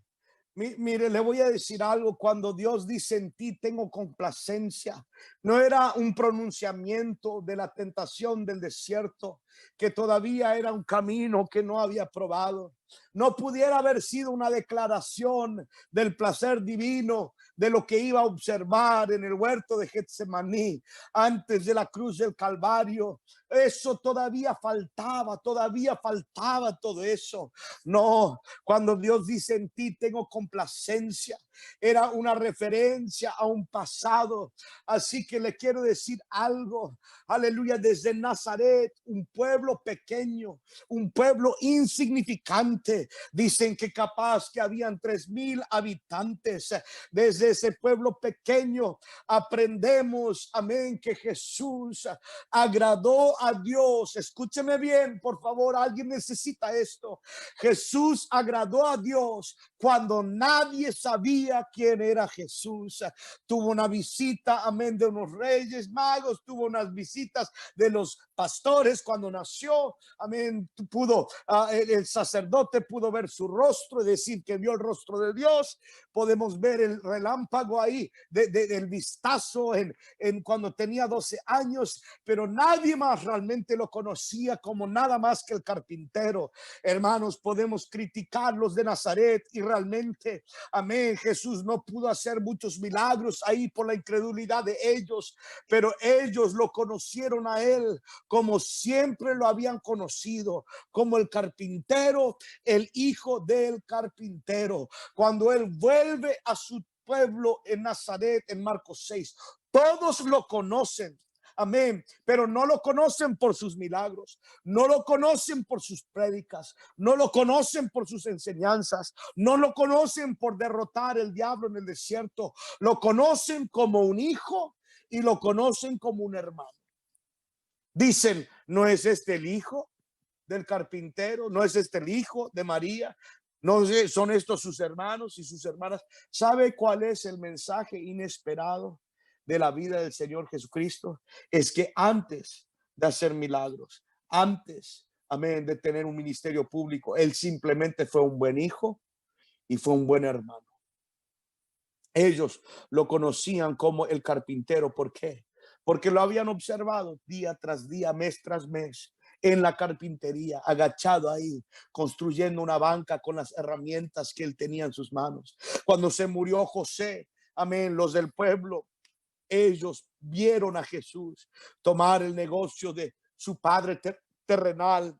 Mire, le voy a decir algo. Cuando Dios dice: en ti tengo complacencia, no era un pronunciamiento de la tentación del desierto, que todavía era un camino que no había probado. No pudiera haber sido una declaración del placer divino de lo que iba a observar en el huerto de Getsemaní antes de la cruz del Calvario. Eso todavía faltaba todo eso. No, cuando Dios dice: en ti tengo complacencia, era una referencia a un pasado. Así que le quiero decir algo. Aleluya. Desde Nazaret, un pueblo pequeño, un pueblo insignificante, dicen que capaz que habían 3,000 habitantes. Desde ese pueblo pequeño aprendemos, amén, que Jesús agradó a Dios. Escúcheme bien, por favor, alguien necesita esto. Jesús agradó a Dios cuando nadie sabía quién era Jesús. Tuvo una visita, amén, de unos reyes magos, tuvo unas visitas de los pastores cuando nació, amén. Pudo, el sacerdote pudo ver su rostro y decir que vio el rostro de Dios. Podemos ver el relámpago ahí del vistazo en cuando tenía 12 años, pero nadie más realmente lo conocía como nada más que el carpintero. Hermanos, podemos criticar los de Nazaret y realmente, amén, Jesús no pudo hacer muchos milagros ahí por la incredulidad de ellos, pero ellos lo conocieron a él como siempre lo habían conocido, como el carpintero, el hijo del carpintero. Cuando él vuelve a su pueblo en Nazaret, en Marcos 6, todos lo conocen. Amén, pero no lo conocen por sus milagros, no lo conocen por sus prédicas, no lo conocen por sus enseñanzas, no lo conocen por derrotar el diablo en el desierto, lo conocen como un hijo y lo conocen como un hermano. Dicen, ¿no es este el hijo del carpintero? ¿No es este el hijo de María? ¿No son estos sus hermanos y sus hermanas? ¿Sabe cuál es el mensaje inesperado de la vida del Señor Jesucristo? Es que antes de hacer milagros, antes, amén, de tener un ministerio público, él simplemente fue un buen hijo y fue un buen hermano. Ellos lo conocían como el carpintero. ¿Por qué? Porque lo habían observado día tras día, mes tras mes, en la carpintería, agachado ahí, construyendo una banca con las herramientas que él tenía en sus manos. Cuando se murió José, amén, los del pueblo, ellos vieron a Jesús tomar el negocio de su padre terrenal,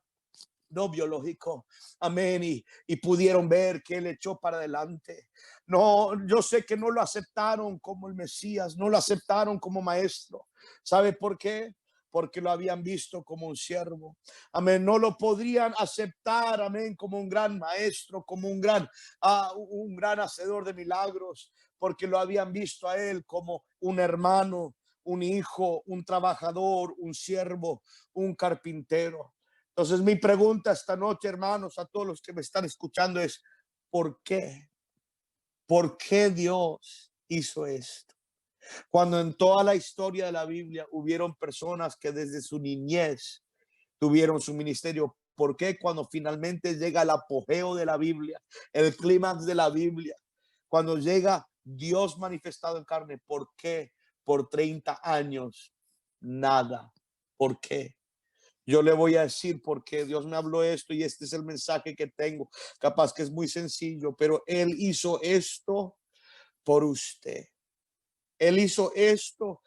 no biológico, amén, y pudieron ver que él echó para adelante. No, yo sé que no lo aceptaron como el Mesías, no lo aceptaron como maestro. ¿Sabe por qué? Porque lo habían visto como un siervo. Amén, no lo podrían aceptar, amén, como un gran maestro, como un gran hacedor de milagros, porque lo habían visto a él como un hermano, un hijo, un trabajador, un siervo, un carpintero. Entonces mi pregunta esta noche, hermanos, a todos los que me están escuchando es, ¿por qué? ¿Por qué Dios hizo esto? Cuando en toda la historia de la Biblia hubieron personas que desde su niñez tuvieron su ministerio. ¿Por qué cuando finalmente llega el apogeo de la Biblia, el clímax de la Biblia, cuando llega Dios manifestado en carne, por qué por 30 años nada? ¿Por qué? Yo le voy a decir porque Dios me habló esto y este es el mensaje que tengo. Capaz que es muy sencillo, pero Él hizo esto por usted. Él hizo esto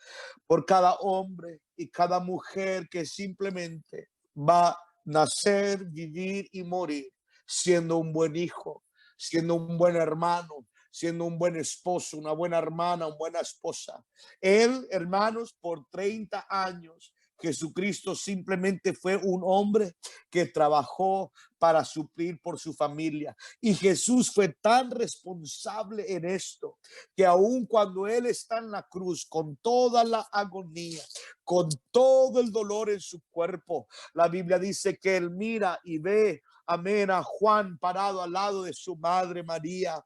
por cada hombre y cada mujer que simplemente va a nacer, vivir y morir siendo un buen hijo, siendo un buen hermano, siendo un buen esposo, una buena hermana, una buena esposa. Él, hermanos, por 30 años, Jesucristo simplemente fue un hombre que trabajó para suplir por su familia. Y Jesús fue tan responsable en esto que aun cuando él está en la cruz con toda la agonía, con todo el dolor en su cuerpo, la Biblia dice que él mira y ve, amén, a Juan parado al lado de su madre María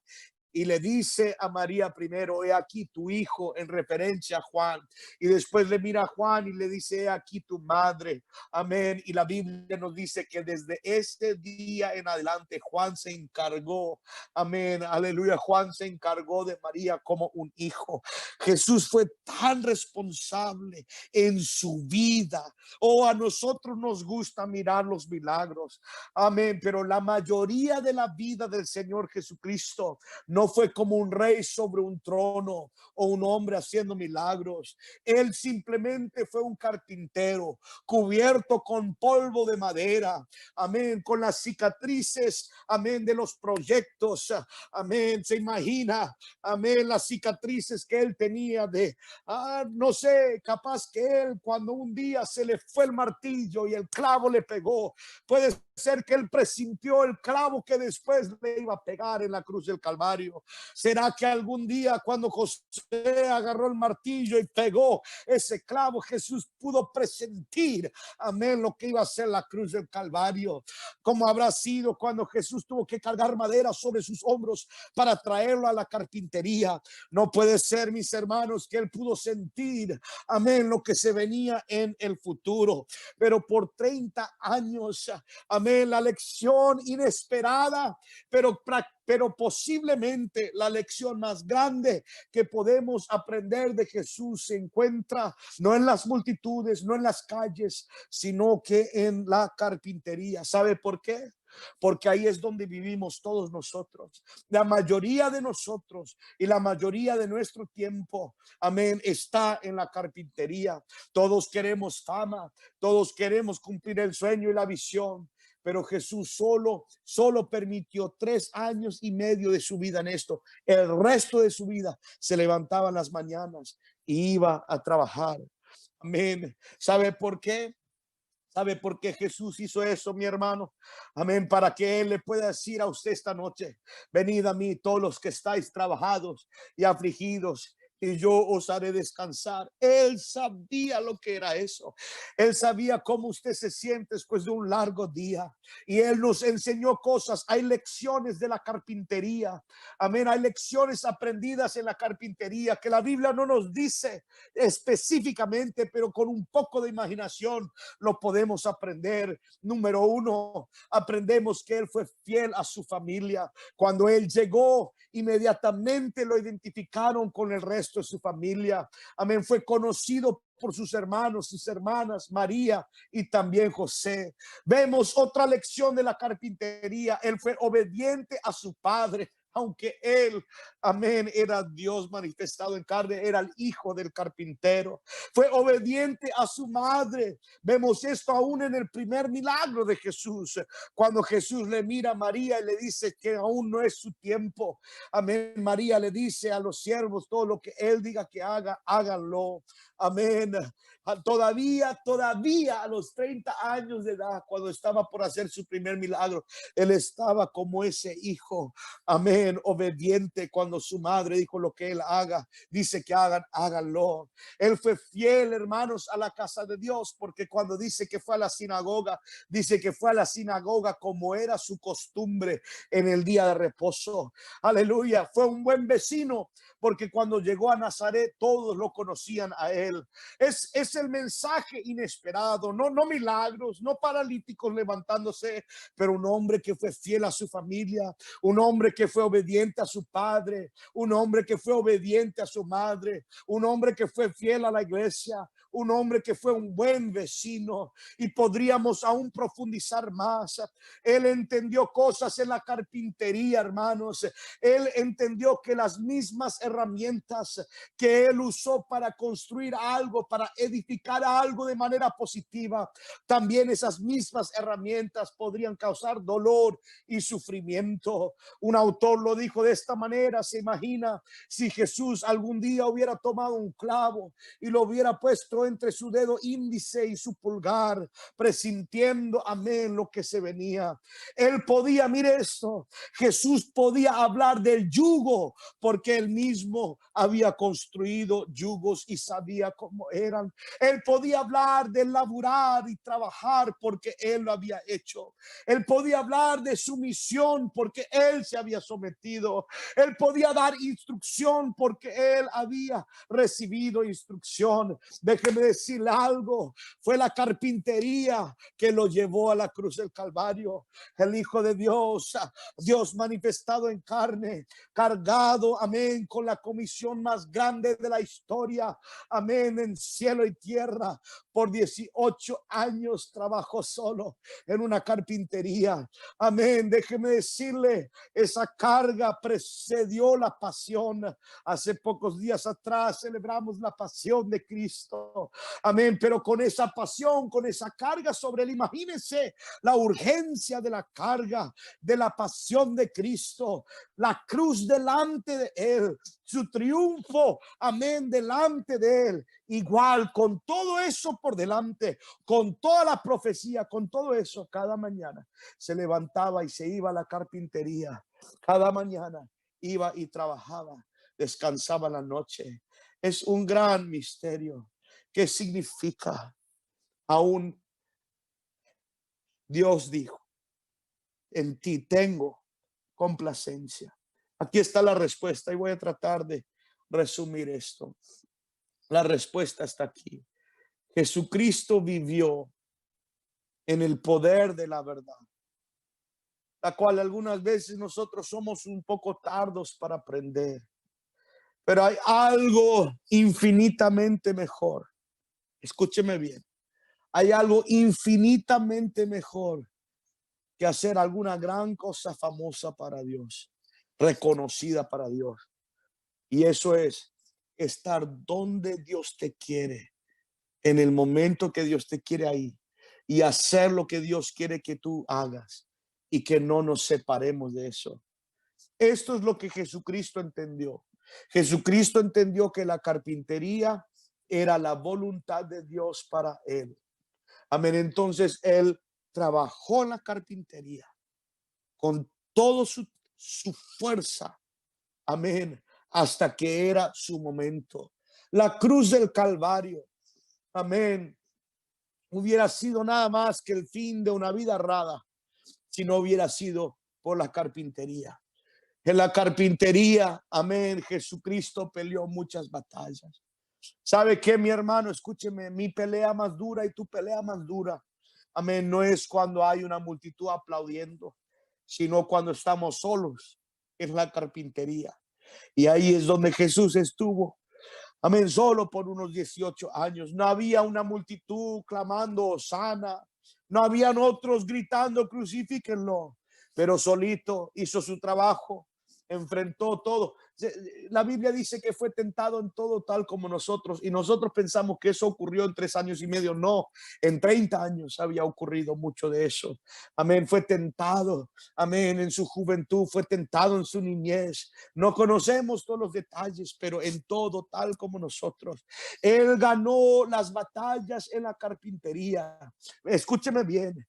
y le dice a María primero, he aquí tu hijo, en referencia a Juan, y después le mira a Juan y le dice, he aquí tu madre, amén. Y la Biblia nos dice que desde este día en adelante Juan se encargó, amén, aleluya, Juan se encargó de María como un hijo. Jesús fue tan responsable en su vida. Oh, a nosotros nos gusta mirar los milagros, amén, pero la mayoría de la vida del Señor Jesucristo no fue como un rey sobre un trono o un hombre haciendo milagros. Él simplemente fue un carpintero cubierto con polvo de madera, amén, con las cicatrices, amén, de los proyectos, amén. Se imagina, amén, las cicatrices que él tenía de, no sé, capaz que él cuando un día se le fue el martillo y el clavo le pegó, puede ser que él presintió el clavo que después le iba a pegar en la cruz del Calvario. ¿Será que algún día cuando José agarró el martillo y pegó ese clavo, Jesús pudo presentir, amén, lo que iba a ser la cruz del Calvario? ¿Cómo habrá sido cuando Jesús tuvo que cargar madera sobre sus hombros para traerlo a la carpintería? No puede ser, mis hermanos, que él pudo sentir, amén, lo que se venía en el futuro. Pero por 30 años, amén, la lección inesperada, pero posiblemente la lección más grande que podemos aprender de Jesús se encuentra no en las multitudes, no en las calles, sino que en la carpintería. ¿Sabe por qué? Porque ahí es donde vivimos todos nosotros. La mayoría de nosotros y la mayoría de nuestro tiempo, amén, está en la carpintería. Todos queremos fama, todos queremos cumplir el sueño y la visión. Pero Jesús solo permitió 3 años y medio de su vida en esto. El resto de su vida se levantaba en las mañanas y iba a trabajar. Amén. ¿Sabe por qué? ¿Sabe por qué Jesús hizo eso, mi hermano? Amén. Para que Él le pueda decir a usted esta noche: venid a mí todos los que estáis trabajados y afligidos, y yo os haré descansar. Él sabía lo que era eso. Él sabía cómo usted se siente después de un largo día. Y Él nos enseñó cosas. Hay lecciones de la carpintería. Amén. Hay lecciones aprendidas en la carpintería que la Biblia no nos dice específicamente, pero con un poco de imaginación lo podemos aprender. Número uno, aprendemos que él fue fiel a su familia. Cuando él llegó, inmediatamente lo identificaron con el resto de su familia. Amén. Fue conocido por sus hermanos, sus hermanas, María y también José. Vemos otra lección de la carpintería. Él fue obediente a su padre. Aunque él, amén, era Dios manifestado en carne, era el hijo del carpintero. Fue obediente a su madre. Vemos esto aún en el primer milagro de Jesús, cuando Jesús le mira a María y le dice que aún no es su tiempo. Amén. María le dice a los siervos: todo lo que él diga que haga, háganlo. Amén. Todavía a los 30 años de edad, cuando estaba por hacer su primer milagro, él estaba como ese hijo, amén, obediente. Cuando su madre dijo lo que él haga, dice que hagan, háganlo. Él fue fiel, hermanos, a la casa de Dios, porque cuando dice que fue a la sinagoga, dice que fue a la sinagoga como era su costumbre en el día de reposo. Aleluya. Fue un buen vecino, porque cuando llegó a Nazaret todos lo conocían a él. Es el mensaje inesperado, no milagros, no paralíticos levantándose, pero un hombre que fue fiel a su familia, un hombre que fue obediente a su padre, un hombre que fue obediente a su madre, un hombre que fue fiel a la iglesia, un hombre que fue un buen vecino. Y podríamos aún profundizar más. Él entendió cosas en la carpintería, hermanos. Él entendió que las mismas herramientas que él usó para construir algo, para edificar algo de manera positiva, también esas mismas herramientas podrían causar dolor y sufrimiento. Un autor lo dijo de esta manera: se imagina si Jesús algún día hubiera tomado un clavo y lo hubiera puesto entre su dedo índice y su pulgar, presintiendo, amén, lo que se venía. Él podía, mire esto, Jesús podía hablar del yugo, porque él mismo había construido yugos y sabía cómo eran. Él podía hablar de laburar y trabajar, porque él lo había hecho. Él podía hablar de su misión, porque él se había sometido. Él podía dar instrucción, porque él había recibido instrucción. Déjeme decirle algo: fue la carpintería que lo llevó a la cruz del Calvario. El Hijo de Dios, Dios manifestado en carne, cargado, amén, con la comisión más grande de la historia, amén, en cielo y tierra. Por 18 años trabajó solo en una carpintería. Amén. Déjeme decirle, esa carga precedió la pasión. Hace pocos días atrás celebramos la pasión de Cristo. Cristo. Amén. Pero con esa pasión, con esa carga sobre él, imagínense la urgencia de la carga, de la pasión de Cristo, la cruz delante de él, su triunfo, amén, delante de él. Igual, con todo eso por delante, con toda la profecía, con todo eso, cada mañana se levantaba y se iba a la carpintería. Cada mañana iba y trabajaba, descansaba la noche. Es un gran misterio. ¿Qué significa? Aún Dios dijo, en ti tengo complacencia. Aquí está la respuesta y voy a tratar de resumir esto. La respuesta está aquí. Jesucristo vivió en el poder de la verdad, la cual algunas veces nosotros somos un poco tardos para aprender. Pero hay algo infinitamente mejor. Escúcheme bien. Hay algo infinitamente mejor que hacer alguna gran cosa famosa para Dios, reconocida para Dios. Y eso es estar donde Dios te quiere, en el momento que Dios te quiere ahí, y hacer lo que Dios quiere que tú hagas y que no nos separemos de eso. Esto es lo que Jesucristo entendió. Jesucristo entendió que la carpintería era la voluntad de Dios para él. Amén. Entonces él trabajó en la carpintería con todo su fuerza. Amén. Hasta que era su momento. La cruz del Calvario. Amén. Hubiera sido nada más que el fin de una vida errada si no hubiera sido por la carpintería. En la carpintería, amén, Jesucristo peleó muchas batallas. ¿Sabe qué, mi hermano? Escúcheme, mi pelea más dura y tu pelea más dura, amén, no es cuando hay una multitud aplaudiendo, sino cuando estamos solos en la carpintería. Y ahí es donde Jesús estuvo. Amén, solo por unos 18 años. No había una multitud clamando Hosana. No habían otros gritando crucifíquenlo. Pero solito hizo su trabajo, enfrentó todo. La Biblia dice que fue tentado en todo tal como nosotros. Y nosotros pensamos que eso ocurrió en 3 años y medio. No, en 30 años había ocurrido mucho de eso. Amén, fue tentado. Amén, en su juventud, fue tentado en su niñez. No conocemos todos los detalles, pero en todo tal como nosotros. Él ganó las batallas en la carpintería. Escúcheme bien.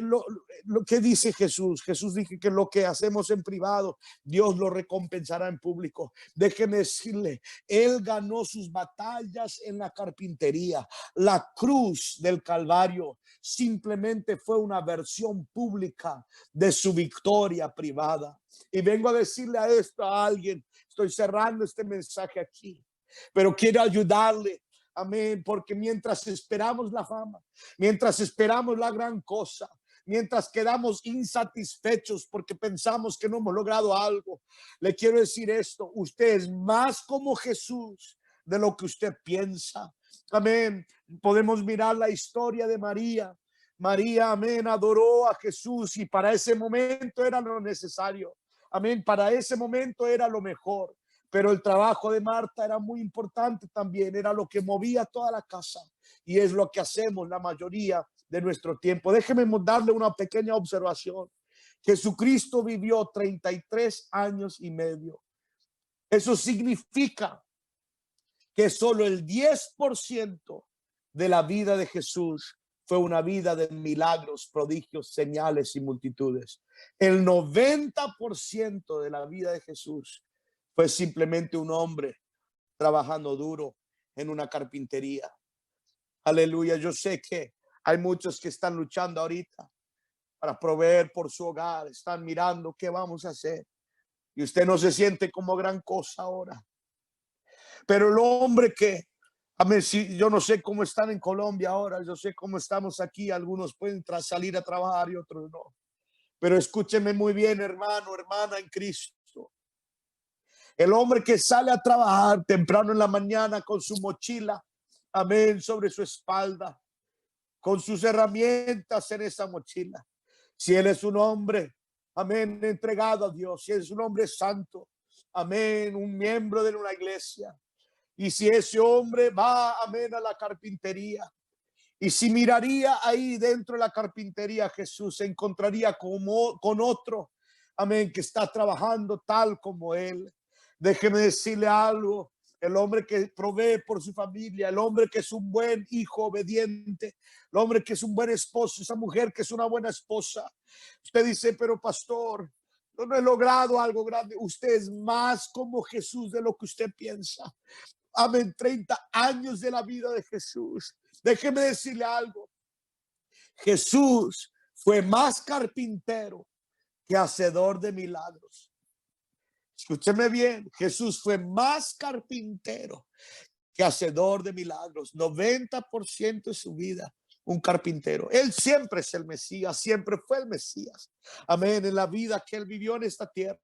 Lo que dice Jesús. Jesús dice que lo que hacemos en privado, Dios lo recompensará en público. Déjeme decirle, él ganó sus batallas en la carpintería. La cruz del Calvario simplemente fue una versión pública de su victoria privada. Y vengo a decirle a esto a alguien. Estoy cerrando este mensaje aquí, pero quiero ayudarle. Amén, porque mientras esperamos la fama, mientras esperamos la gran cosa, mientras quedamos insatisfechos porque pensamos que no hemos logrado algo, le quiero decir esto: usted es más como Jesús de lo que usted piensa. Amén. Podemos mirar la historia de María. María, amén, adoró a Jesús y para ese momento era lo necesario. Amén, para ese momento era lo mejor. Pero el trabajo de Marta era muy importante también, era lo que movía toda la casa. Y es lo que hacemos la mayoría de nuestro tiempo. Déjeme darle una pequeña observación. Jesucristo vivió 33 años y medio. Eso significa que solo el 10% de la vida de Jesús fue una vida de milagros, prodigios, señales y multitudes. El 90% de la vida de Jesús fue simplemente un hombre trabajando duro en una carpintería. Aleluya. Yo sé que hay muchos que están luchando ahorita para proveer por su hogar. Están mirando qué vamos a hacer. Y usted no se siente como gran cosa ahora. Pero el hombre que, a ver, si yo no sé cómo están en Colombia ahora, yo sé cómo estamos aquí. Algunos pueden salir a trabajar y otros no. Pero escúcheme muy bien, hermano, hermana en Cristo. El hombre que sale a trabajar temprano en la mañana con su mochila, amén, sobre su espalda, con sus herramientas en esa mochila. Si él es un hombre, amén, entregado a Dios, si es un hombre santo, amén, un miembro de una iglesia, Y si ese hombre va, amén, a la carpintería, y si miraría ahí dentro de la carpintería, Jesús se encontraría como, con otro, amén, que está trabajando tal como él. Déjeme decirle algo. El hombre que provee por su familia, el hombre que es un buen hijo obediente, el hombre que es un buen esposo, esa mujer que es una buena esposa. Usted dice, pero pastor, yo no he logrado algo grande. Usted es más como Jesús de lo que usted piensa. Amén, 30 años de la vida de Jesús. Déjeme decirle algo. Jesús fue más carpintero que hacedor de milagros. Escúcheme bien, Jesús fue más carpintero que hacedor de milagros. 90% de su vida, un carpintero. Él siempre es el Mesías, siempre fue el Mesías. Amén, en la vida que él vivió en esta tierra.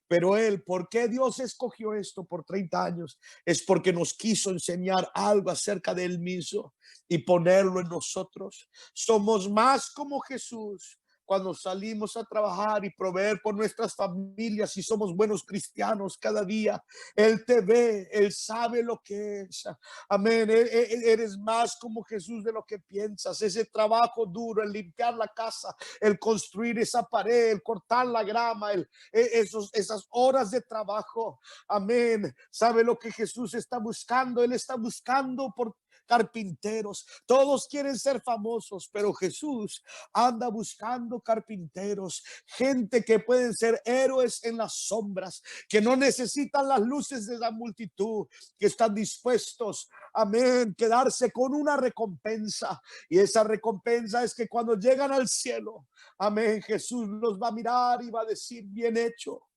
Pero él, ¿por qué Dios escogió esto por 30 años? Es porque nos quiso enseñar algo acerca de él mismo y ponerlo en nosotros. Somos más como Jesús cuando salimos a trabajar y proveer por nuestras familias y somos buenos cristianos cada día. Él te ve, él sabe lo que es. Amén. Eres más como Jesús de lo que piensas. Ese trabajo duro, el limpiar la casa, el construir esa pared, el cortar la grama, esas horas de trabajo. Amén. ¿Sabe lo que Jesús está buscando? Él está buscando por carpinteros. Todos quieren ser famosos, pero Jesús anda buscando carpinteros, gente que pueden ser héroes en las sombras, que no necesitan las luces de la multitud, que están dispuestos, amén, quedarse con una recompensa. Y esa recompensa es que cuando llegan al cielo, amén, Jesús los va a mirar y va a decir, bien hecho,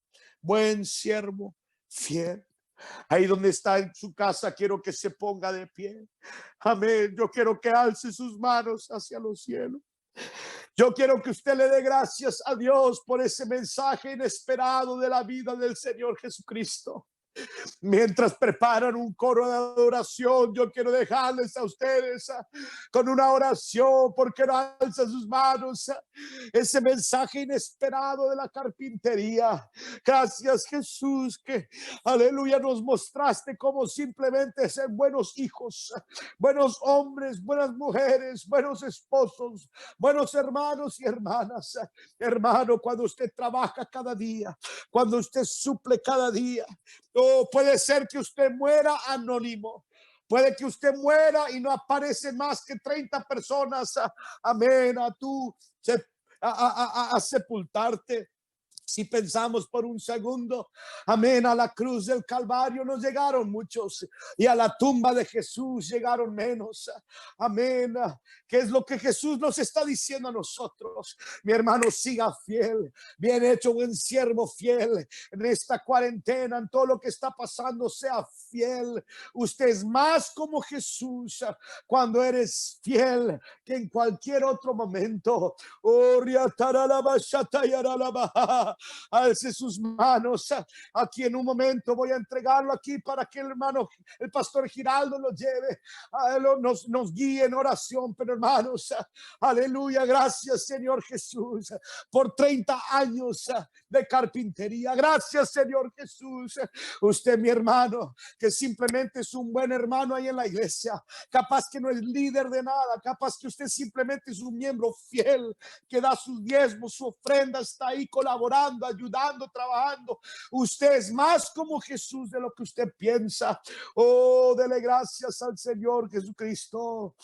buen siervo, fiel. Ahí donde está en su casa, quiero que se ponga de pie. Amén. Yo quiero que alce sus manos hacia los cielos. Yo quiero que usted le dé gracias a Dios por ese mensaje inesperado de la vida del Señor Jesucristo. Mientras preparan un coro de adoración, yo quiero dejarles a ustedes con una oración, porque no alza sus manos, ese mensaje inesperado de la carpintería. Gracias, Jesús, que aleluya nos mostraste cómo simplemente ser buenos hijos, buenos hombres, buenas mujeres, buenos esposos, buenos hermanos y hermanas. Hermano, cuando usted trabaja cada día, cuando usted suple cada día, puede ser que usted muera anónimo. Puede que usted muera y no aparecen más que 30 personas, amén, a sepultarte. Si pensamos por un segundo, amén, a la cruz del Calvario no llegaron muchos y a la tumba de Jesús llegaron menos. Amén. ¿Qué es lo que Jesús nos está diciendo a nosotros? Mi hermano, siga fiel, bien hecho, buen siervo fiel. En esta cuarentena, en todo lo que está pasando, sea fiel. Usted es más como Jesús cuando eres fiel que en cualquier otro momento. Oh, alce sus manos. Aquí en un momento voy a entregarlo aquí para que el hermano, el pastor Giraldo lo lleve, nos guíe en oración. Pero hermanos, aleluya, gracias Señor Jesús por 30 años de carpintería. Gracias Señor Jesús. Usted, mi hermano, que simplemente es un buen hermano ahí en la iglesia, capaz que no es líder de nada, capaz que usted simplemente es un miembro fiel que da sus diezmos, su ofrenda, está ahí colaborando, ayudando, trabajando. Usted es más como Jesús de lo que usted piensa. Oh, dele gracias al Señor Jesucristo.